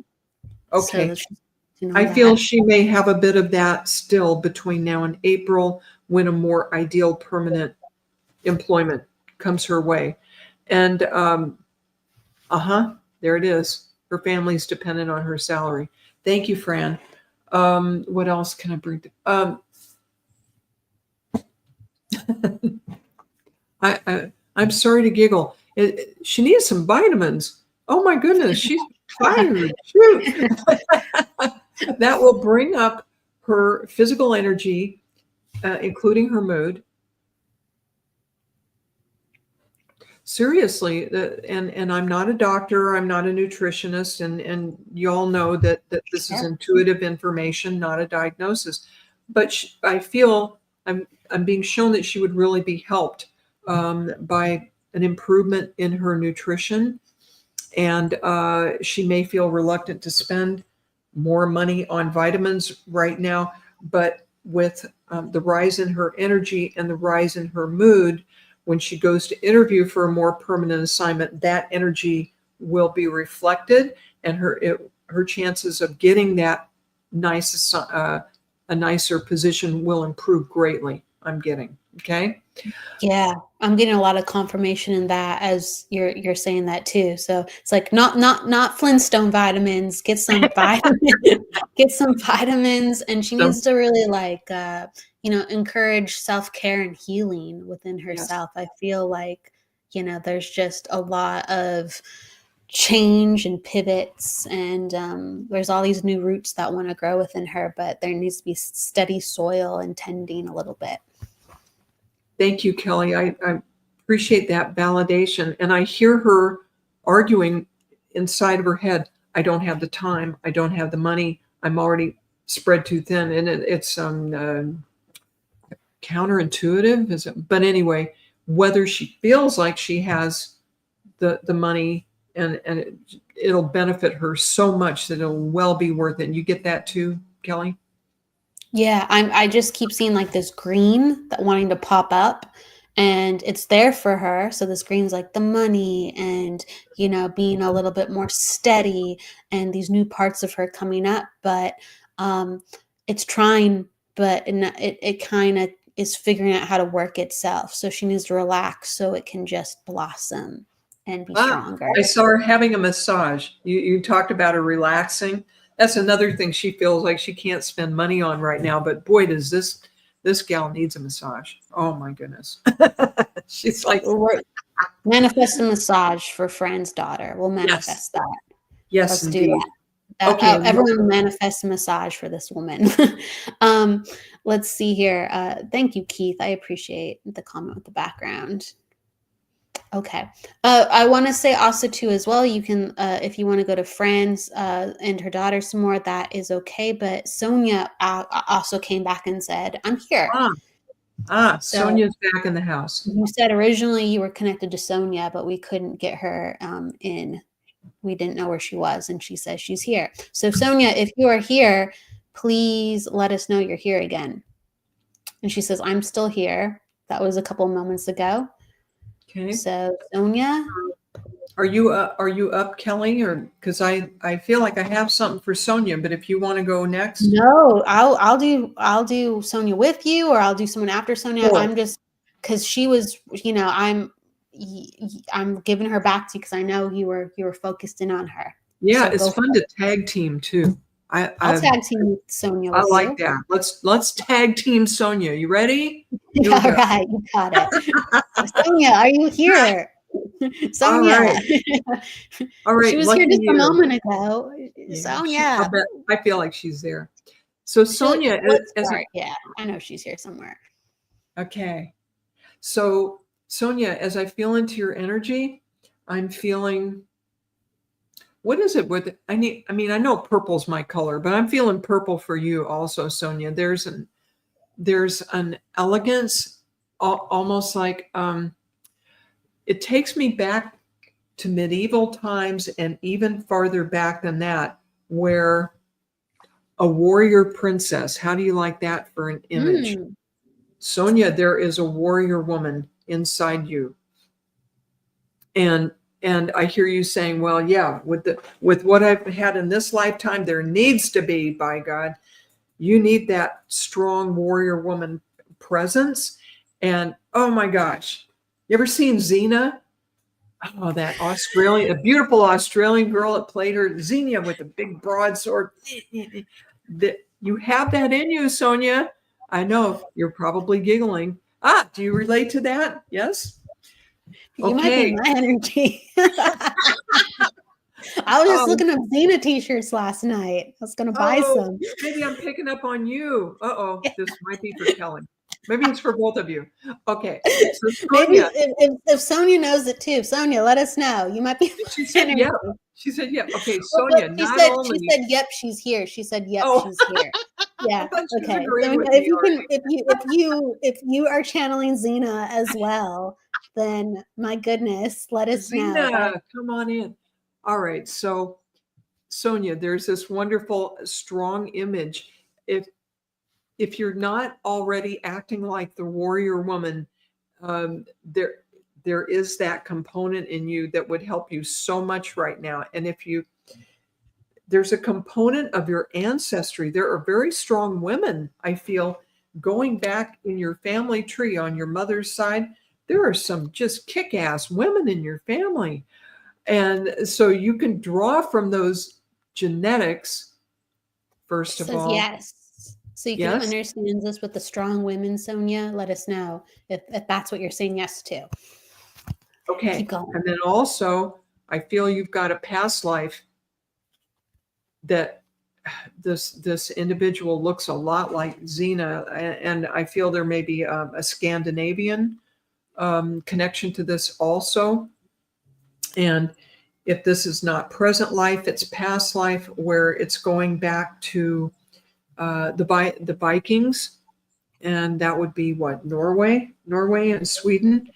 Okay. So I feel she may have a bit of that still between now and April, when a more ideal permanent employment comes her way. And there it is. Her family's dependent on her salary. Thank you, Fran. What else can I bring? I'm sorry to giggle. She needs some vitamins. Oh my goodness, she's tired. Shoot. That will bring up her physical energy, including her mood. Seriously, and I'm not a doctor, I'm not a nutritionist, and you all know that this is intuitive information, not a diagnosis. But I feel I'm being shown that she would really be helped by an improvement in her nutrition, and she may feel reluctant to spend more money on vitamins right now, but with the rise in her energy and the rise in her mood, when she goes to interview for a more permanent assignment, that energy will be reflected, and her chances of getting that a nicer position will improve greatly. I'm getting, okay? Yeah, I'm getting a lot of confirmation in that as you're saying that too. So it's like not Flintstone vitamins. Get some vitamins. Get some vitamins, and she needs to really encourage self-care and healing within herself. Yes. I feel like there's just a lot of change and pivots, and there's all these new roots that want to grow within her, but there needs to be steady soil and tending a little bit. Thank you, Kelly. I appreciate that validation. And I hear her arguing inside of her head, I don't have the time. I don't have the money. I'm already spread too thin. And it's counterintuitive. Is it? But anyway, whether she feels like she has the money and it'll benefit her so much that it'll well be worth it. And you get that too, Kelly? Yeah, I just keep seeing like this green that wanting to pop up, and it's there for her. So this green's like the money and, being a little bit more steady and these new parts of her coming up. But it's trying, but it kind of is figuring out how to work itself. So she needs to relax so it can just blossom and be stronger. I saw her having a massage. You talked about her relaxing. That's another thing she feels like she can't spend money on right now. But boy, does this gal needs a massage. Oh my goodness. She's like, manifest a massage for Fran's daughter. We'll manifest that. Yes, let's indeed. do that. Okay. Everyone manifest a massage for this woman. Let's see here. Thank you, Keith. I appreciate the comment with the background. Okay. I want to say also too as well, you can, if you want to go to Fran's and her daughter some more, that is okay. But Sonia also came back and said, I'm here. So Sonia's back in the house. You said originally you were connected to Sonia, but we couldn't get her in. We didn't know where she was. And she says she's here. So Sonia, if you are here, please let us know you're here again. And she says, I'm still here. That was a couple moments ago. Okay. So Sonia. Are you up, Kelly? Or because I feel like I have something for Sonia, but if you want to go next. No, I'll do Sonia with you, or I'll do someone after Sonia. Cool. I'm just, because she was, I'm giving her back to you because I know you were focused in on her. Yeah, So it's fun to tag team too. I'll tag team Sonia with I like you. that. Let's tag team Sonia. You ready? Yeah, all right, you got it. Sonia, are you here? Sonia. All right. She was here just a moment ago. Yeah, Sonia. I feel like she's there. So Sonia, yeah, I know she's here somewhere. Okay. So Sonia, as I feel into your energy, I'm feeling, what is it with, I know purple's my color, but I'm feeling purple for you also, Sonia. There's an elegance, almost like, it takes me back to medieval times and even farther back than that, where a warrior princess, how do you like that for an image? Sonia, there is a warrior woman inside you. And I hear you saying, well, yeah, with what I've had in this lifetime, there needs to be, by God, you need that strong warrior woman presence. And oh my gosh, you ever seen Xena? Oh, that a beautiful Australian girl that played her, Xena, with the big broadsword. You have that in you, Sonia. I know you're probably giggling. Do you relate to that? Yes. You might be my energy. I was just looking up Xena t-shirts last night. I was going to buy some. Maybe I'm picking up on you. This might be for Kelly. Maybe it's for both of you. Okay. So Sonia, maybe if Sonia knows it too, Sonia, let us know. You might be. She said, yeah. She said, yeah. Okay, Sonia. She said, yep, she's here. She said, yep, she's here. Yeah. Okay. So if you are channeling Xena as well, then my goodness, let us know. Come on in. All right. So Sonia, there's this wonderful, strong image. If you're not already acting like the warrior woman, there is that component in you that would help you so much right now. And there's a component of your ancestry. There are very strong women, I feel, going back in your family tree on your mother's side. There are some just kick-ass women in your family. And so you can draw from those genetics, first of all. Yes. So you can understand this with the strong women, Sonia. Let us know if that's what you're saying yes to. Okay. Keep going. And then also, I feel you've got a past life that this individual looks a lot like Xena, and I feel there may be a Scandinavian connection to this also. And if this is not present life, it's past life, where it's going back to the Vikings, and that would be what, Norway and Sweden.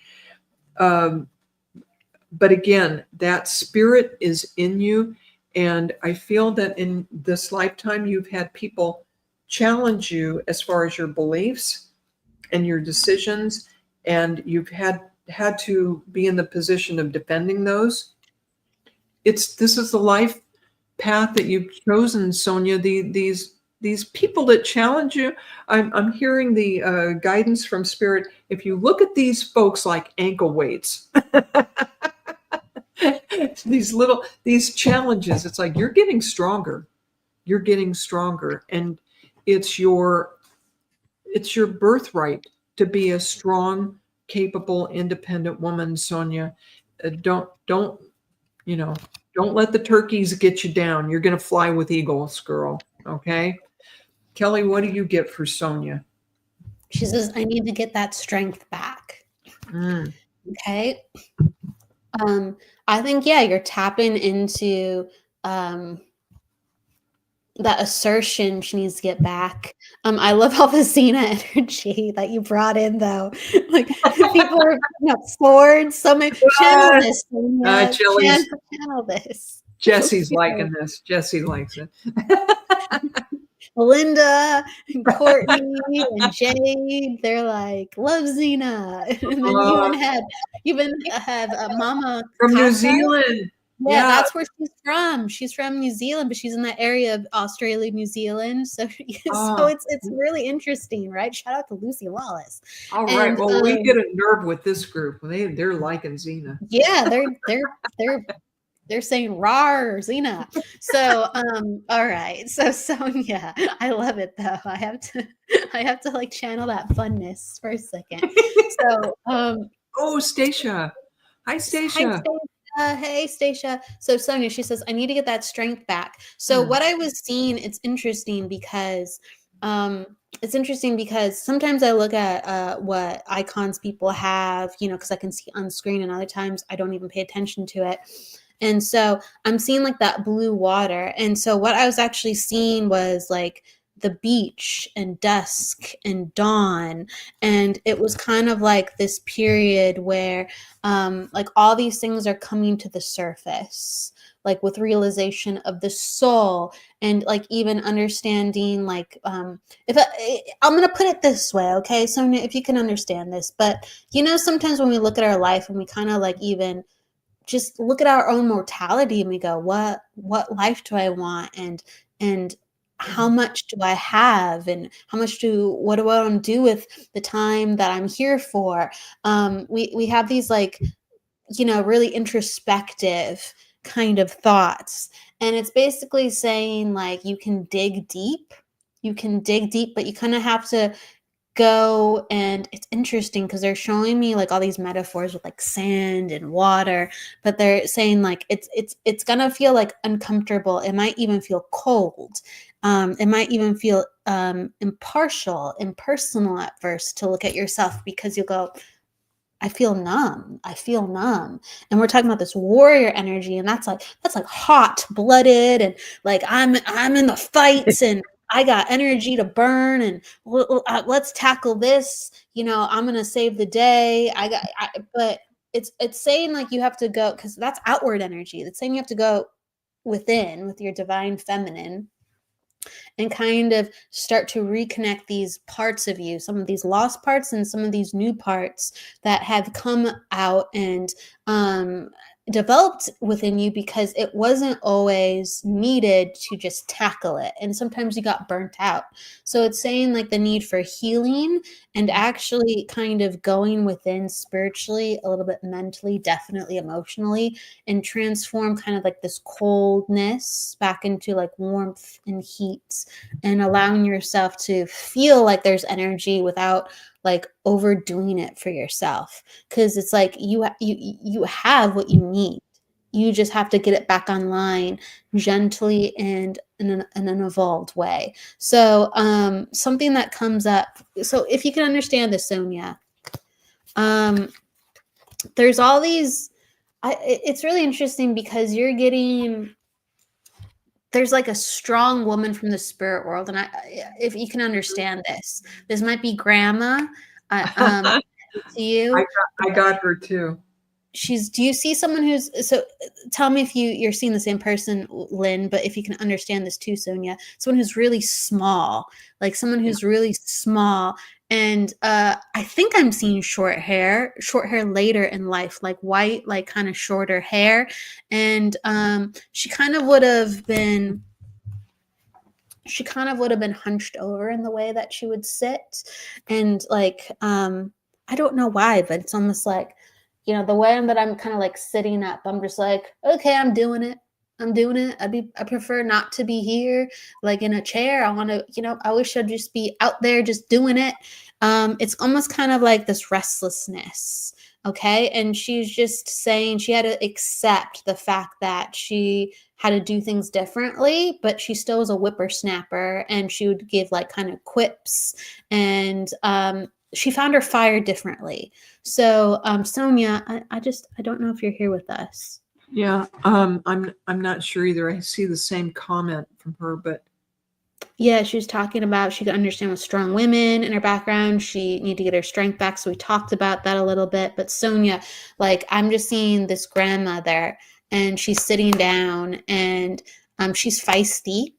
But again, that spirit is in you, and I feel that in this lifetime you've had people challenge you as far as your beliefs and your decisions, and you've had to be in the position of defending those. This is the life path that you've chosen, Sonia. These people that challenge you, I'm hearing the guidance from Spirit. If you look at these folks like ankle weights, these challenges, it's like you're getting stronger. You're getting stronger, and it's your birthright to be a strong, capable, independent woman, Sonia. Don't let the turkeys get you down. You're going to fly with eagles, girl. Okay. Kelly, what do you get for Sonia? She says, I need to get that strength back. Okay. I think, you're tapping into that assertion she needs to get back. I love all the Xena energy that you brought in, though. Like, people are putting up swords. So maybe channel this. Channel this. Jesse's liking this. Jessie likes it. Melinda and Courtney and Jade, they're like, love Xena. And then you even have Mama from New Casa. Zealand. Yeah, that's where she's from. She's from New Zealand, but she's in that area of Australia, New Zealand. So, so it's really interesting, right? Shout out to Lucy Wallace. All right. Well, we get a nerve with this group. They're liking Xena. Yeah, they're saying rar Xena. So all right. So Sonia, I love it though. I have to like channel that funness for a second. So oh, Stacia. Hi, Stacia. Hey, Stacia. So Sonia, she says, I need to get that strength back. So what I was seeing, it's interesting because sometimes I look at what icons people have, because I can see on screen, and other times I don't even pay attention to it. And so I'm seeing like that blue water. And so what I was actually seeing was like the beach and dusk and dawn. And it was kind of like this period where like all these things are coming to the surface, like with realization of the soul, and like even understanding like I'm going to put it this way, okay, Sonia, if you can understand this, but sometimes when we look at our life and we kind of like even just look at our own mortality and we go, what life do I want, and how much do I have, and what do I want to do with the time that I'm here for? We have these like, really introspective kind of thoughts. And it's basically saying like, you can dig deep, but you kind of have to go. And it's interesting because they're showing me like all these metaphors with like sand and water, but they're saying like it's gonna feel like uncomfortable. It might even feel cold. It might even feel impartial, impersonal at first to look at yourself, because you'll go, I feel numb. And we're talking about this warrior energy, and that's like hot blooded, and like I'm in the fights, and I got energy to burn, and let's tackle this. I'm going to save the day. But it's saying like you have to go, because that's outward energy. It's saying you have to go within with your divine feminine and kind of start to reconnect these parts of you, some of these lost parts and some of these new parts that have come out and developed within you, because it wasn't always needed to just tackle it. And sometimes you got burnt out. So it's saying like the need for healing and actually kind of going within spiritually, a little bit mentally, definitely emotionally, and transform kind of like this coldness back into like warmth and heat, and allowing yourself to feel like there's energy without like overdoing it for yourself. Because it's like you have what you need. You just have to get it back online gently and in an evolved way. So something that comes up. So if you can understand this, Sonia, there's all these. It's really interesting because you're getting. There's like a strong woman from the spirit world. And if you can understand this might be grandma to you. I got her too. Do you see someone so tell me if you're seeing the same person, Lynn, but if you can understand this too, Sonia, someone who's really small, like someone who's really small. And I think I'm seeing short hair later in life, like white, like kind of shorter hair. And she kind of would have been hunched over in the way that she would sit. And like, I don't know why, but it's almost like, the way that I'm kind of like sitting up, I'm just like, okay, I'm doing it. I prefer not to be here, like in a chair. I want to, I wish I'd just be out there just doing it. It's almost kind of like this restlessness. Okay. And she's just saying she had to accept the fact that she had to do things differently, but she still was a whippersnapper, and she would give like kind of quips, and she found her fire differently. So, Sonia, I don't know if you're here with us. Yeah, I'm not sure either. I see the same comment from her, but yeah, she was talking about she could understand with strong women in her background. She needed to get her strength back. So we talked about that a little bit. But Sonia, like, I'm just seeing this grandmother, and she's sitting down, and she's feisty.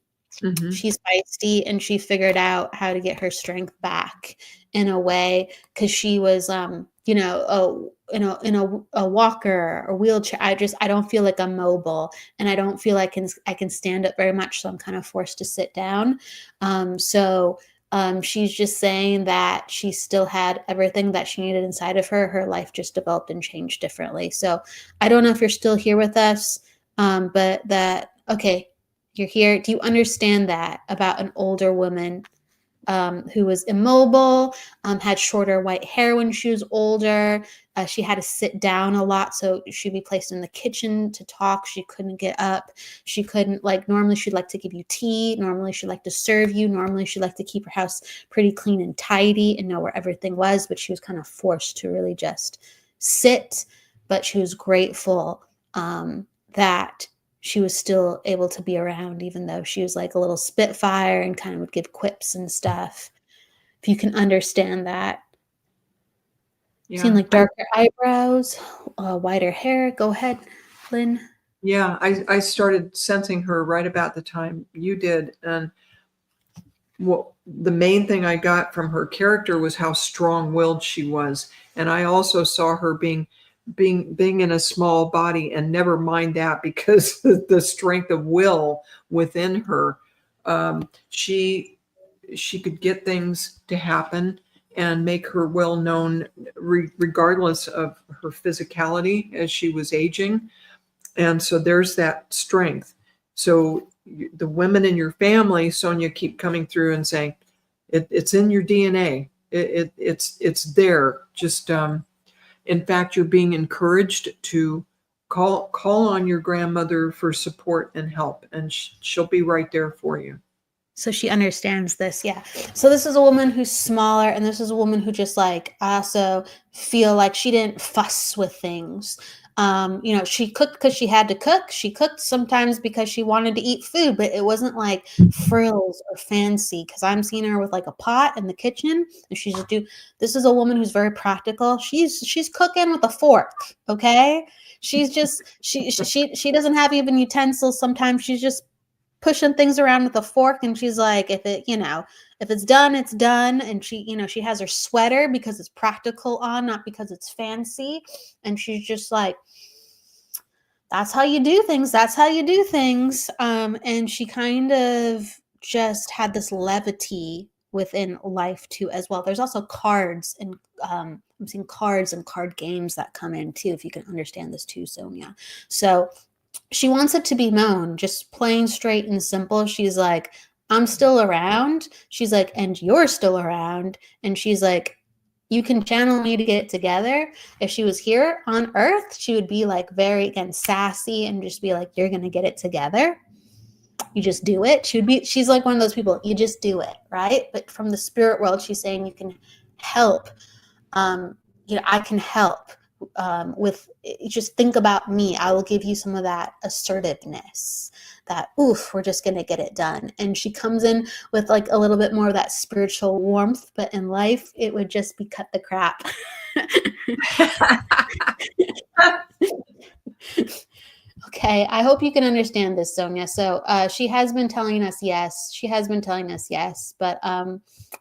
She's feisty, and she figured out how to get her strength back in a way, because she was in a walker or wheelchair. I don't feel like I'm mobile, and I don't feel like I can stand up very much, so I'm kind of forced to sit down. She's just saying that she still had everything that she needed inside of her. Her life just developed and changed differently. So I don't know if you're still here with us, but okay, you're here. Do you understand that about an older woman who was immobile, had shorter white hair when she was older? She had to sit down a lot, so she'd be placed in the kitchen to talk. She couldn't get up. She couldn't, normally she'd like to give you tea. Normally she'd like to serve you. Normally she'd like to keep her house pretty clean and tidy and know where everything was, but she was kind of forced to really just sit. But she was grateful that she was still able to be around, even though she was like a little spitfire and kind of would give quips and stuff. If you can understand that. Yeah. Seeing like darker eyebrows, whiter hair. Go ahead, Lynn. Yeah, I started sensing her right about the time you did. And the main thing I got from her character was how strong-willed she was. And I also saw her being in a small body, and never mind that, because the strength of will within her, she could get things to happen and make her will known regardless of her physicality as she was aging. And so there's that strength. So the women in your family, Sonia, keep coming through and saying it's in your DNA. It's there. Just in fact, you're being encouraged to call on your grandmother for support and help, and she'll be right there for you. So she understands this. Yeah. So this is a woman who's smaller, and this is a woman who just I also feel like she didn't fuss with things. She cooked because she had to cook. She cooked sometimes because she wanted to eat food, but it wasn't like frills or fancy, because I'm seeing her with like a pot in the kitchen, and she's just this is a woman who's very practical. She's cooking with a fork. Okay. She's just, she doesn't have even utensils. Sometimes she's just pushing things around with a fork, and she's like, if it's done, it's done. And she has her sweater because it's practical on, not because it's fancy. And she's just like, that's how you do things. That's how you do things. And she kind of just had this levity within life too, as well. There's also cards, and I'm seeing cards and card games that come in too, if you can understand this too, Sonia. So she wants it to be known, just plain, straight, and simple. She's like, I'm still around. She's like, and you're still around. And she's like, you can channel me to get it together. If she was here on Earth, she would be like very, again, sassy, and just be like, you're going to get it together. You just do it. She's like one of those people, you just do it, right? But from the spirit world, she's saying you can help. I can help. With just think about me. I will give you some of that assertiveness, that we're just going to get it done. And she comes in with like a little bit more of that spiritual warmth, but in life it would just be cut the crap. Okay, I hope you can understand this, Sonia. So she has been telling us yes. But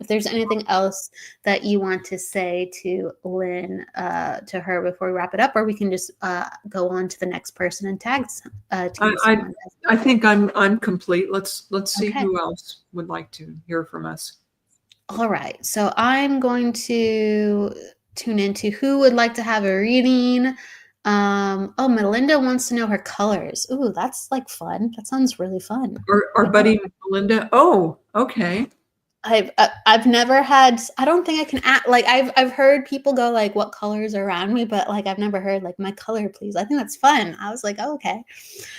if there's anything else that you want to say to Lynn, to her before we wrap it up, or we can just go on to the next person and tag. I think I'm complete. Let's see who else would like to hear from us. All right, so I'm going to tune into who would like to have a reading. Melinda wants to know her colors. Ooh, that's like fun. That sounds really fun. Our buddy Melinda. Oh, okay. I've never had, I don't think I can act like I've heard people go like, what colors are around me, but like I've never heard like, my color, please. I think that's fun. I was like, oh, okay.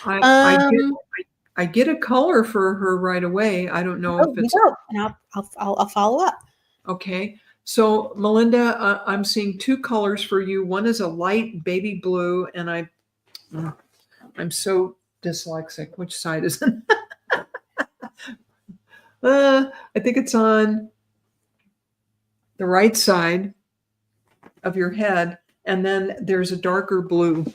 I get a color for her right away. I don't know if it's, and I'll follow up. Okay. So Melinda, I'm seeing two colors for you. One is a light baby blue, and I'm so dyslexic. Which side is it? I think it's on the right side of your head, and then there's a darker blue.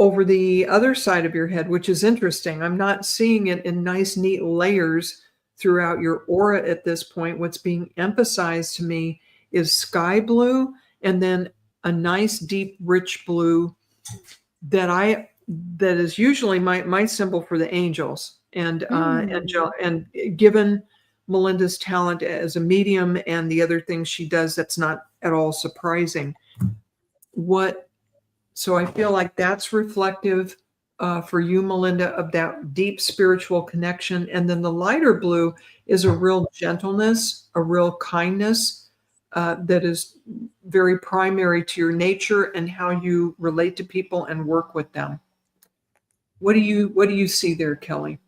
over the other side of your head, which is interesting. I'm not seeing it in nice, neat layers throughout your aura at this point. What's being emphasized to me is sky blue, and then a nice, deep, rich blue that is usually my symbol for the angels. And and given Melinda's talent as a medium and the other things she does, that's not at all surprising. So I feel like that's reflective for you, Melinda, of that deep spiritual connection. And then the lighter blue is a real gentleness, a real kindness that is very primary to your nature and how you relate to people and work with them. What do you see there, Kelly?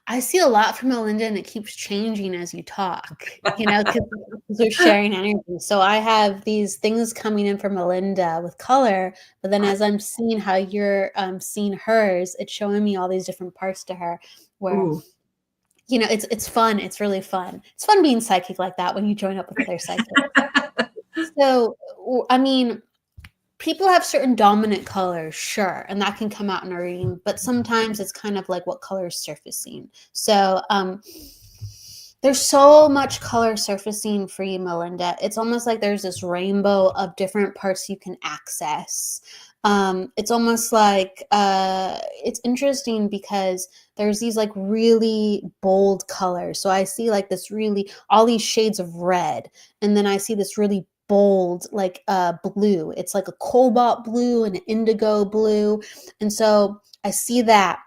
I see a lot from Melinda, and it keeps changing as you talk, because we're sharing energy. So I have these things coming in from Melinda with color, but then as I'm seeing how you're seeing hers, it's showing me all these different parts to her where, Ooh. it's fun. It's really fun. It's fun being psychic like that when you join up with other psychics. So, I mean, people have certain dominant colors, sure, and that can come out in a reading, but sometimes it's kind of like what color is surfacing. So there's so much color surfacing for you, Melinda. It's almost like there's this rainbow of different parts you can access. It's almost like it's interesting because there's these like really bold colors. So I see like this really, all these shades of red, and then I see this really bold like blue. It's like a cobalt blue and an indigo blue, and so I see that,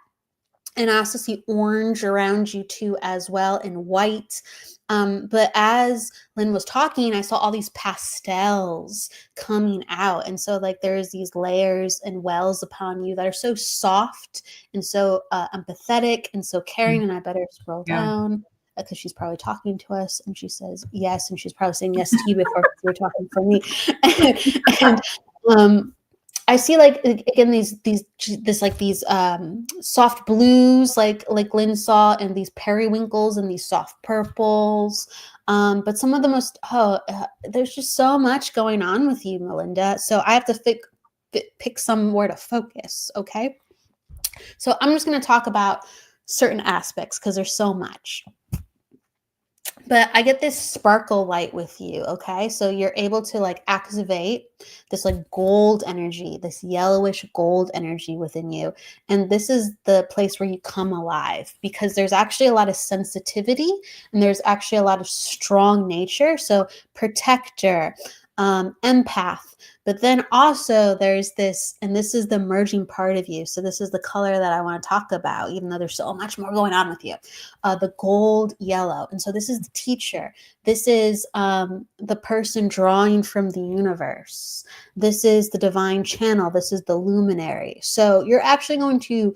and I also see orange around you too as well, and white. But as Lynn was talking, I saw all these pastels coming out, and so like there's these layers and wells upon you that are so soft and so empathetic and so caring. And I better scroll down, because she's probably talking to us, and she says yes, and she's probably saying yes to you before you're talking for me. and I see like again these soft blues like Lynn saw, and these periwinkles and these soft purples. But some of the most there's just so much going on with you, Melinda. So I have to pick somewhere to focus. Okay, so I'm just going to talk about certain aspects because there's so much. But I get this sparkle light with you, okay? So you're able to like activate this like gold energy, this yellowish gold energy within you. And this is the place where you come alive, because there's actually a lot of sensitivity and there's actually a lot of strong nature. So protector, empath. But then also there's this, and this is the merging part of you. So this is the color that I want to talk about, even though there's so much more going on with you. The gold yellow. And so this is the teacher. This is the person drawing from the universe. This is the divine channel. This is the luminary. So you're actually going to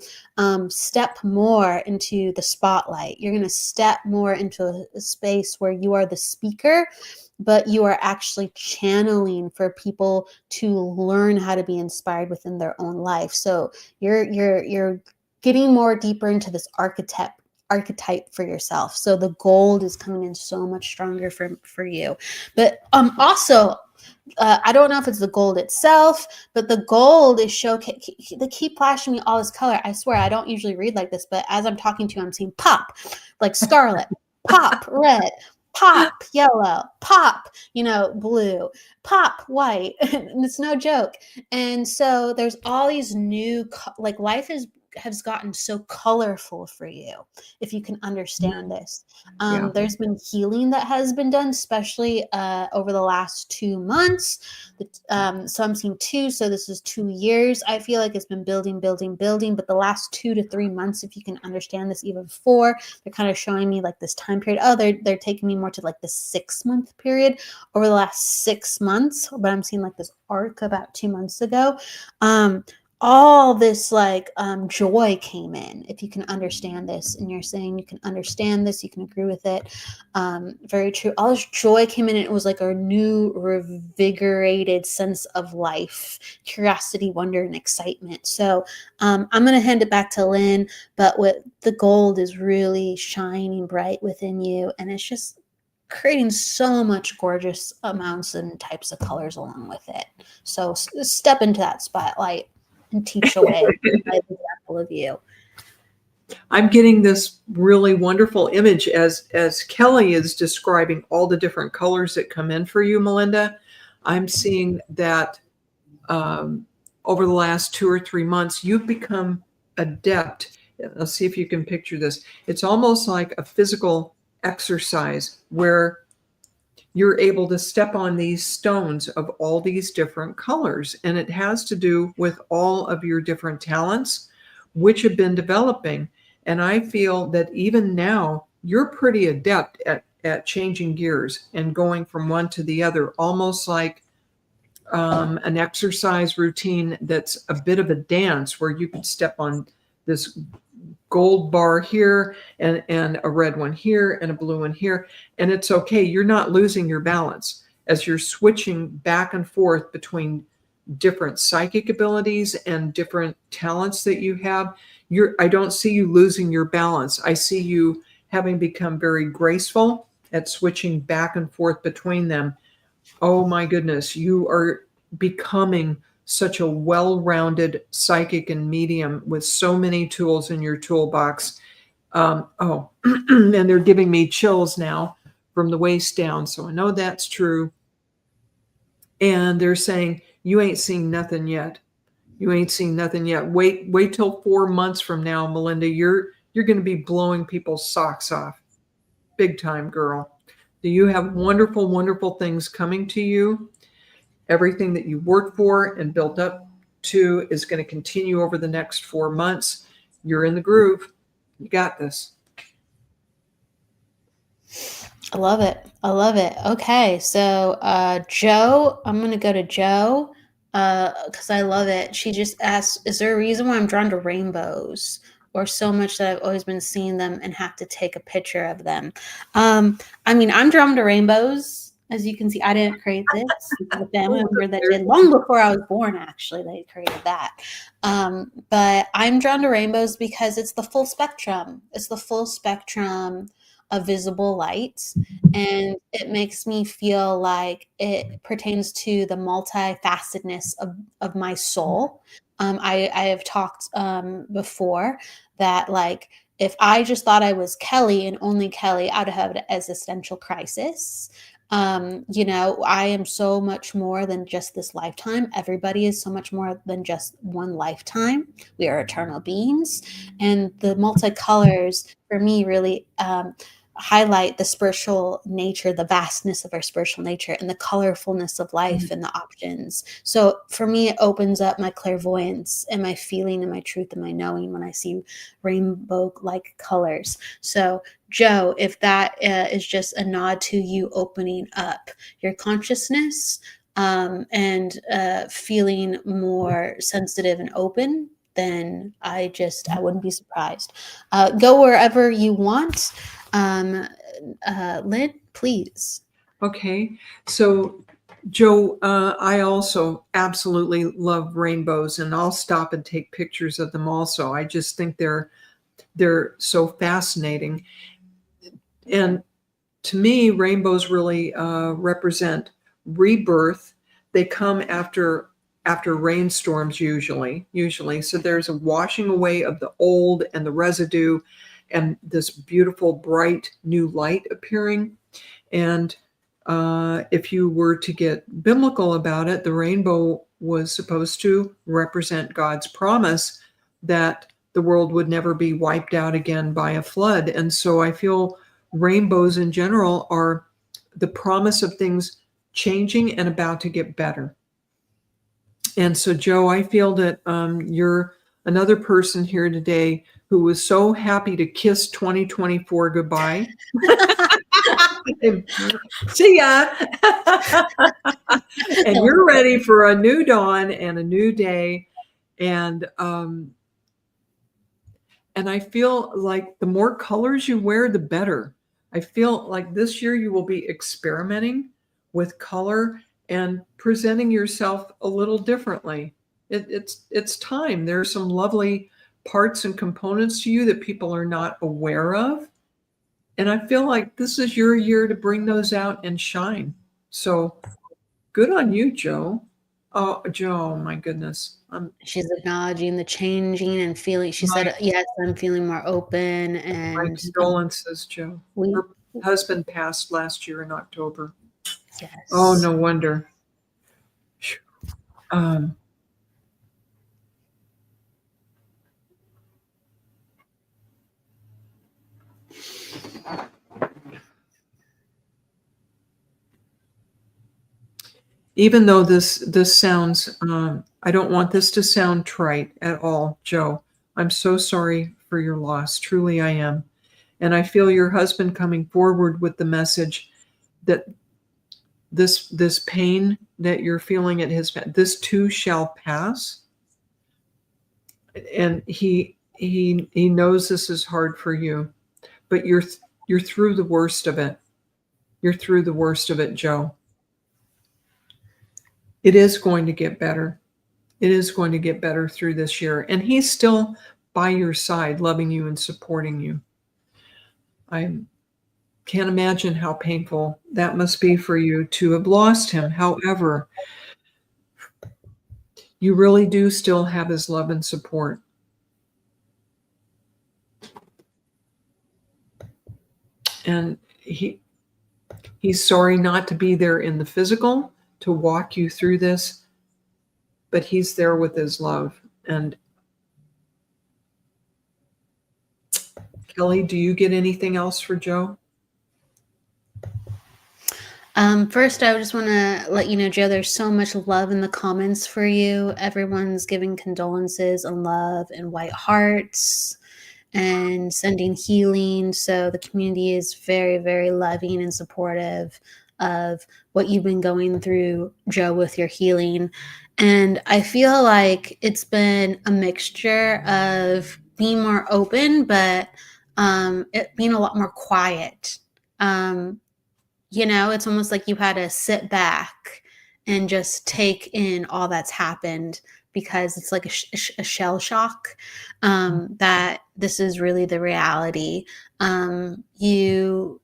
step more into the spotlight. You're going to step more into a space where you are the speaker, but you are actually channeling for people to learn how to be inspired within their own life. So you're getting more deeper into this archetype for yourself. So the gold is coming in so much stronger for you. But also, I don't know if it's the gold itself, but the gold is they keep flashing me all this color. I swear I don't usually read like this, but as I'm talking to you, I'm seeing pop, like scarlet, pop, red, pop, yellow, pop, blue, pop, white. And it's no joke. And so there's all these new, like life has gotten so colorful for you, if you can understand this. There's been healing that has been done, especially over the last 2 months. So I'm seeing 2, so this is 2 years. I feel like it's been building, but the last 2 to 3 months, if you can understand this, even 4, they're kind of showing me like this time period. They're taking me more to like the 6-month period over the last 6 months, but I'm seeing like this arc about 2 months ago. All this like joy came in, if you can understand this, and you're saying you can understand this, you can agree with it. Very true. All this joy came in, and it was like a new revigorated sense of life, curiosity, wonder, and excitement. So I'm going to hand it back to Lynn, but the gold is really shining bright within you, and it's just creating so much gorgeous amounts and types of colors along with it. So step into that spotlight. and teach away by the example of you. I'm getting this really wonderful image as Kelly is describing all the different colors that come in for you, Melinda. I'm seeing that over the last 2 or 3 months, you've become adept. Let's see if you can picture this. It's almost like a physical exercise where you're able to step on these stones of all these different colors. And it has to do with all of your different talents, which have been developing. And I feel that even now, you're pretty adept at changing gears and going from one to the other, almost like an exercise routine that's a bit of a dance where you can step on this gold bar here and a red one here and a blue one here. And it's okay. You're not losing your balance as you're switching back and forth between different psychic abilities and different talents that you have. I don't see you losing your balance. I see you having become very graceful at switching back and forth between them. Oh my goodness, you are becoming such a well-rounded psychic and medium with so many tools in your toolbox. And they're giving me chills now from the waist down. So I know that's true. And they're saying, you ain't seen nothing yet. You ain't seen nothing yet. Wait till 4 months from now, Melinda. You're going to be blowing people's socks off. Big time, girl. Do you have wonderful, wonderful things coming to you? Everything that you worked for and built up to is going to continue over the next 4 months. You're in the groove. You got this. I love it. I love it. Okay. So, Joe, I'm going to go to Joe because I love it. She just asked, is there a reason why I'm drawn to rainbows or so much that I've always been seeing them and have to take a picture of them? I mean, I'm drawn to rainbows. As you can see, I didn't create this. The family member that did long before I was born, actually, they created that. But I'm drawn to rainbows because it's the full spectrum. It's the full spectrum of visible light. And it makes me feel like it pertains to the multifacetedness of my soul. I have talked before that, like, if I just thought I was Kelly and only Kelly, I'd have an existential crisis. I am so much more than just this lifetime. Everybody is so much more than just one lifetime. We are eternal beings. And the multicolors for me really highlight the spiritual nature, the vastness of our spiritual nature, and the colorfulness of life and the options. So for me, it opens up my clairvoyance and my feeling and my truth and my knowing when I see rainbow-like colors. So Joe, if that is just a nod to you opening up your consciousness and feeling more sensitive and open, then I wouldn't be surprised. Go wherever you want. Lynn, please. Okay. So, Joe, I also absolutely love rainbows, and I'll stop and take pictures of them also. I just think they're so fascinating. And to me, rainbows really represent rebirth. They come after rainstorms usually. So there's a washing away of the old and the residue and this beautiful, bright new light appearing. And if you were to get biblical about it, the rainbow was supposed to represent God's promise that the world would never be wiped out again by a flood. And so I feel rainbows in general are the promise of things changing and about to get better. And so, Joe, I feel that you're another person here today who was so happy to kiss 2024 goodbye. See ya. And you're ready for a new dawn and a new day. And I feel like the more colors you wear, the better. I feel like this year you will be experimenting with color and presenting yourself a little differently. It's time. There are some lovely parts and components to you that people are not aware of. And I feel like this is your year to bring those out and shine. So good on you, Joe. Oh, Joe, my goodness. She's acknowledging the changing and feeling. She My, said, "Yes, I'm feeling more open." my And condolences, Joe. we, Her husband passed last year in October. yes. Oh, no wonder. Um, even though this sounds, I don't want this to sound trite at all, Joe. I'm so sorry for your loss. Truly, I am. And I feel your husband coming forward with the message that this pain that you're feeling at this too shall pass. And he knows this is hard for you, but you're through the worst of it. You're through the worst of it, Joe. It is going to get better. It is going to get better through this year. And he's still by your side, loving you and supporting you. I can't imagine how painful that must be for you to have lost him. However, you really do still have his love and support. And he's sorry not to be there in the physical to walk you through this, but he's there with his love. And Kelly, do you get anything else for Joe? First, I just want to let you know, Joe, there's so much love in the comments for you. Everyone's giving condolences and love and white hearts and sending healing. So the community is very, very loving and supportive of what you've been going through, Joe, with your healing. And I feel like it's been a mixture of being more open, but it being a lot more quiet. It's almost like you had to sit back and just take in all that's happened, because it's like a shell shock that this is really the reality. It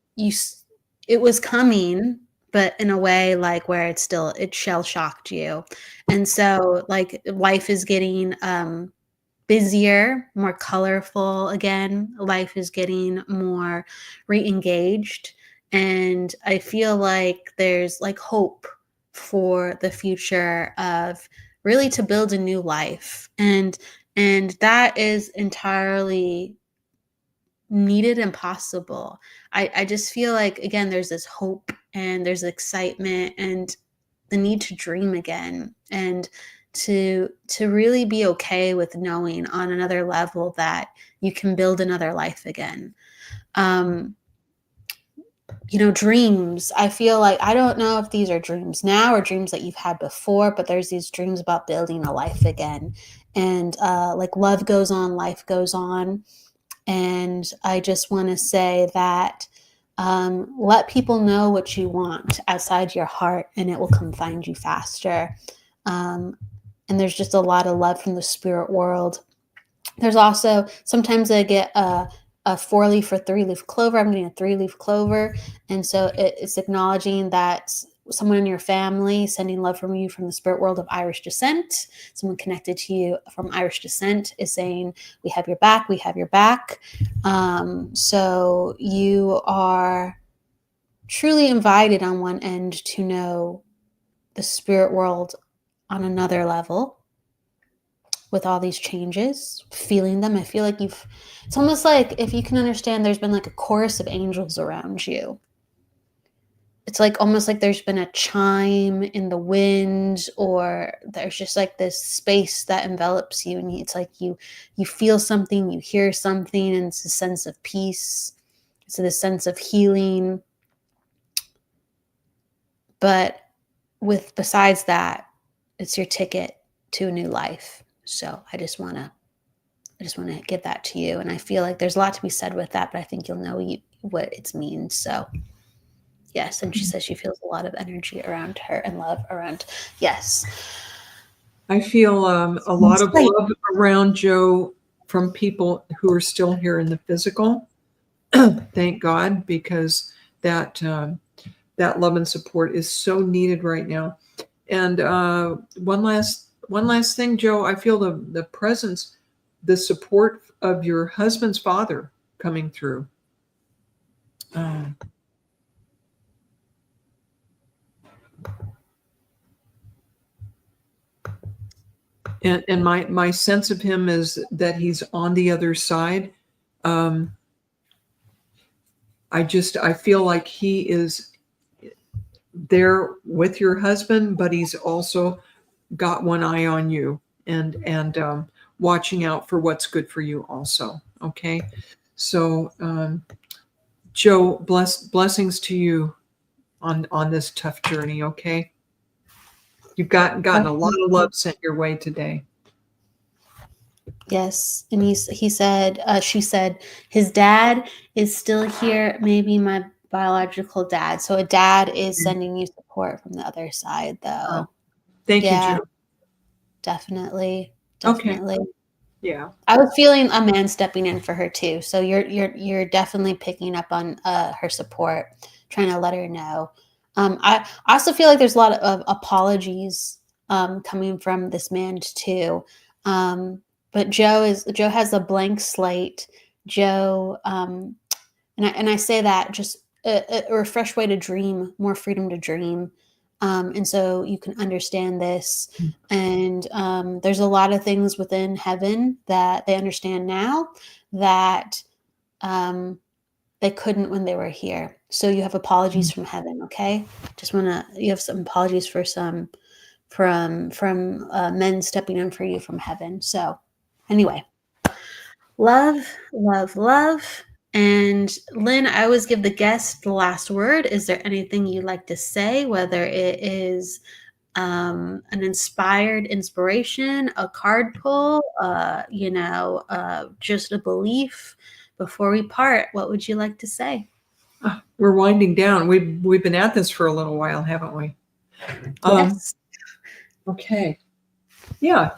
was coming, but in a way like where it shell shocked you. And so like life is getting busier, more colorful again. Life is getting more re-engaged. And I feel like there's like hope for the future of really to build a new life. And that is entirely needed and possible. I just feel like, again, there's this hope and there's excitement and the need to dream again, and to really be okay with knowing on another level that you can build another life again. Dreams, I feel like, I don't know if these are dreams now or dreams that you've had before, but there's these dreams about building a life again. And like love goes on, life goes on. And I just want to say that let people know what you want outside your heart, and it will come find you faster. And there's just a lot of love from the spirit world. There's also, sometimes I get a 4-leaf or 3-leaf clover. I'm getting a 3-leaf clover. And so it's acknowledging that someone in your family, sending love from you from the spirit world of Irish descent, someone connected to you from Irish descent is saying, we have your back, we have your back. So you are truly invited on one end to know the spirit world on another level. With all these changes, feeling them, I feel like it's almost like, if you can understand, there's been like a chorus of angels around you. It's like almost like there's been a chime in the wind, or there's just like this space that envelops you, and it's like you feel something, you hear something, and it's a sense of peace. It's this sense of healing. But besides that, it's your ticket to a new life. So I just want to give that to you. And I feel like there's a lot to be said with that, but I think you'll know what it means. So yes. And she says she feels a lot of energy around her and love around. Yes. I feel a lot of love around Joe from people who are still here in the physical. Thank God, because that love and support is so needed right now. And one last one last thing, Joe. I feel the presence, the support of your husband's father coming through. And my sense of him is that he's on the other side. I feel like he is there with your husband, but he's also got one eye on you and watching out for what's good for you also. Okay. So, Joe, blessings to you on this tough journey. Okay. You've gotten a lot of love sent your way today. Yes, and she said his dad is still here, maybe my biological dad. So a dad is sending you support from the other side, though. Thank you, Joe. Definitely. Okay. Yeah. I was feeling a man stepping in for her too. So you're definitely picking up on her support, trying to let her know. I also feel like there's a lot of apologies coming from this man too. But Joe has a blank slate. Joe, and I say that just a fresh way to dream, more freedom to dream. And so you can understand this. And there's a lot of things within heaven that they understand now that they couldn't when they were here. So you have apologies from heaven. Okay. You have some apologies for some from men stepping in for you from heaven. So anyway, love. And Lynn, I always give the guest the last word. Is there anything you'd like to say, whether it is an inspiration, a card pull, just a belief before we part? What would you like to say? We're winding down. We've been at this for a little while, haven't we? Yes. Okay. Yeah.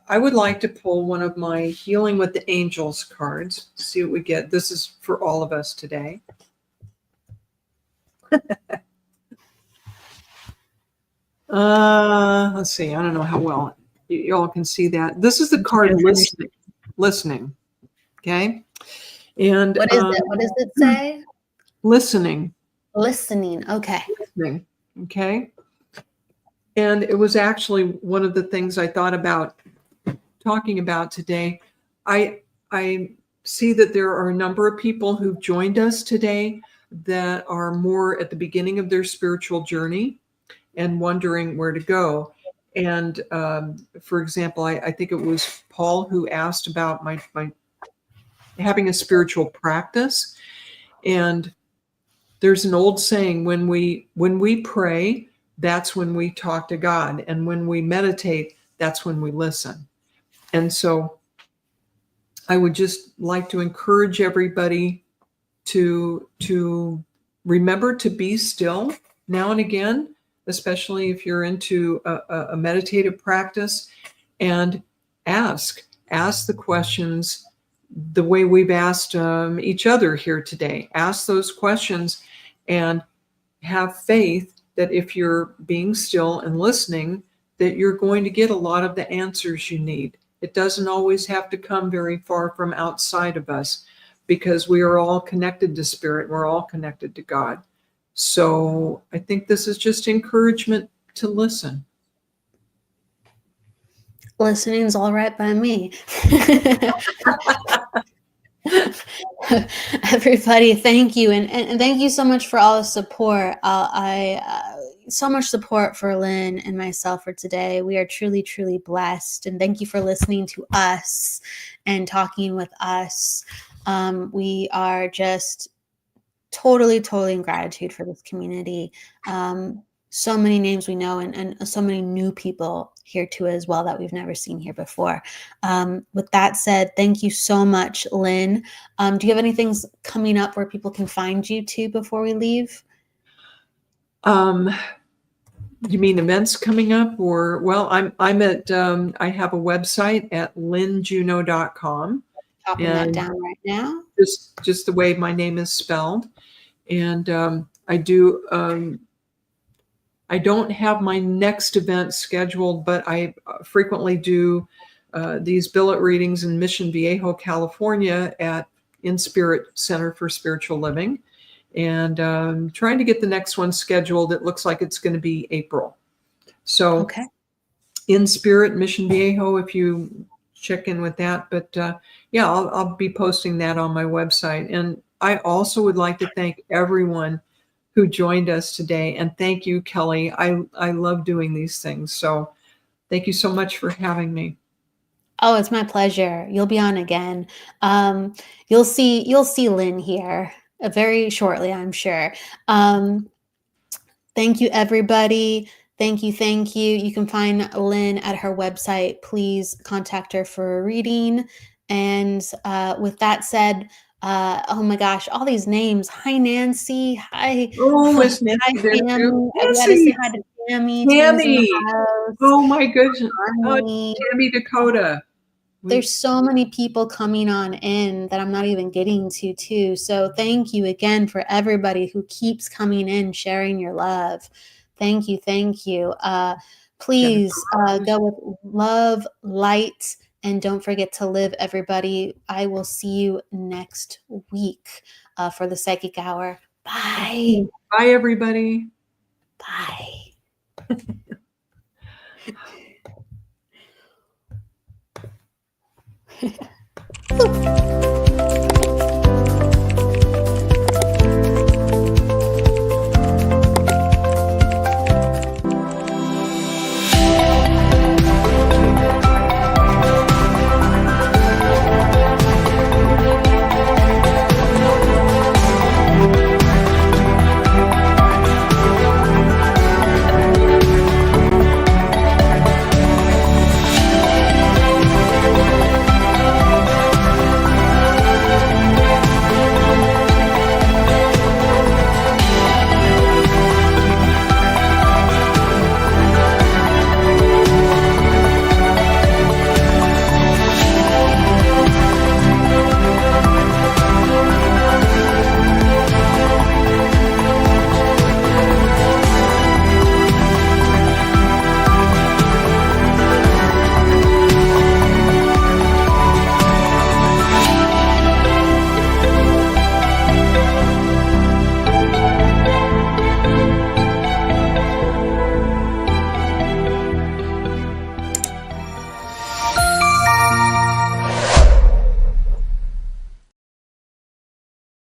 I would like to pull one of my Healing with the Angels cards, see what we get. This is for all of us today. Let's see. I don't know how well you all can see that. This is the card listening. Okay. And what is it? What does it say? Listening. Okay. Listening. Okay. And it was actually one of the things I thought about talking about today. I see that there are a number of people who've joined us today that are more at the beginning of their spiritual journey and wondering where to go. And for example, I think it was Paul who asked about my having a spiritual practice. And there's an old saying, when we pray, that's when we talk to God. And when we meditate, that's when we listen. And so I would just like to encourage everybody to remember to be still now and again, especially if you're into a meditative practice, and ask the questions the way we've asked each other here today. Ask those questions and have faith that if you're being still and listening, that you're going to get a lot of the answers you need. It doesn't always have to come very far from outside of us, because we are all connected to spirit. We're all connected to God. So I think this is just encouragement to listen. Listening's all right by me. Everybody, thank you. And thank you so much for all the support. So much support for Lynn and myself for today. We are truly, truly blessed. And thank you for listening to us and talking with us. We are just totally in gratitude for this community. So many names we know and so many new people here too as well that we've never seen here before. With that said, thank you so much, Lynn. Do you have any things coming up where people can find you too before we leave? You mean events coming up? Or, well, I'm at, I have a website at lynnejuneau.com. Popping that down right now. Just the way my name is spelled. And I do I don't have my next event scheduled, but I frequently do these billet readings in Mission Viejo, California at In Spirit Center for Spiritual Living. And trying to get the next one scheduled. It looks like it's going to be April. So Okay. In Spirit, Mission Viejo, if you check in with that. But yeah, I'll be posting that on my website. And I also would like to thank everyone who joined us today. And thank you, Kelly. I love doing these things. So thank you so much for having me. Oh, it's my pleasure. You'll be on again. You'll see Lynne here very shortly, I'm sure. Thank you, everybody. Thank you. You can find Lynne at her website. Please contact her for a reading. And with that said, oh my gosh, all these names. Hi, Nancy. Hi. Oh, Miss Nancy, Hi, there Tammy. too. I gotta Nancy, say hi to Tammy. Tammy's in the Tammy. house. Oh my goodness. Oh, Tammy. Tammy Dakota. There's so many people coming on in that I'm not even getting to too. So thank you again for everybody who keeps coming in, sharing your love. Thank you. Please go with love, light, and don't forget to live, everybody. I will see you next week for the Psychic Hour. Bye. Bye, everybody. Bye.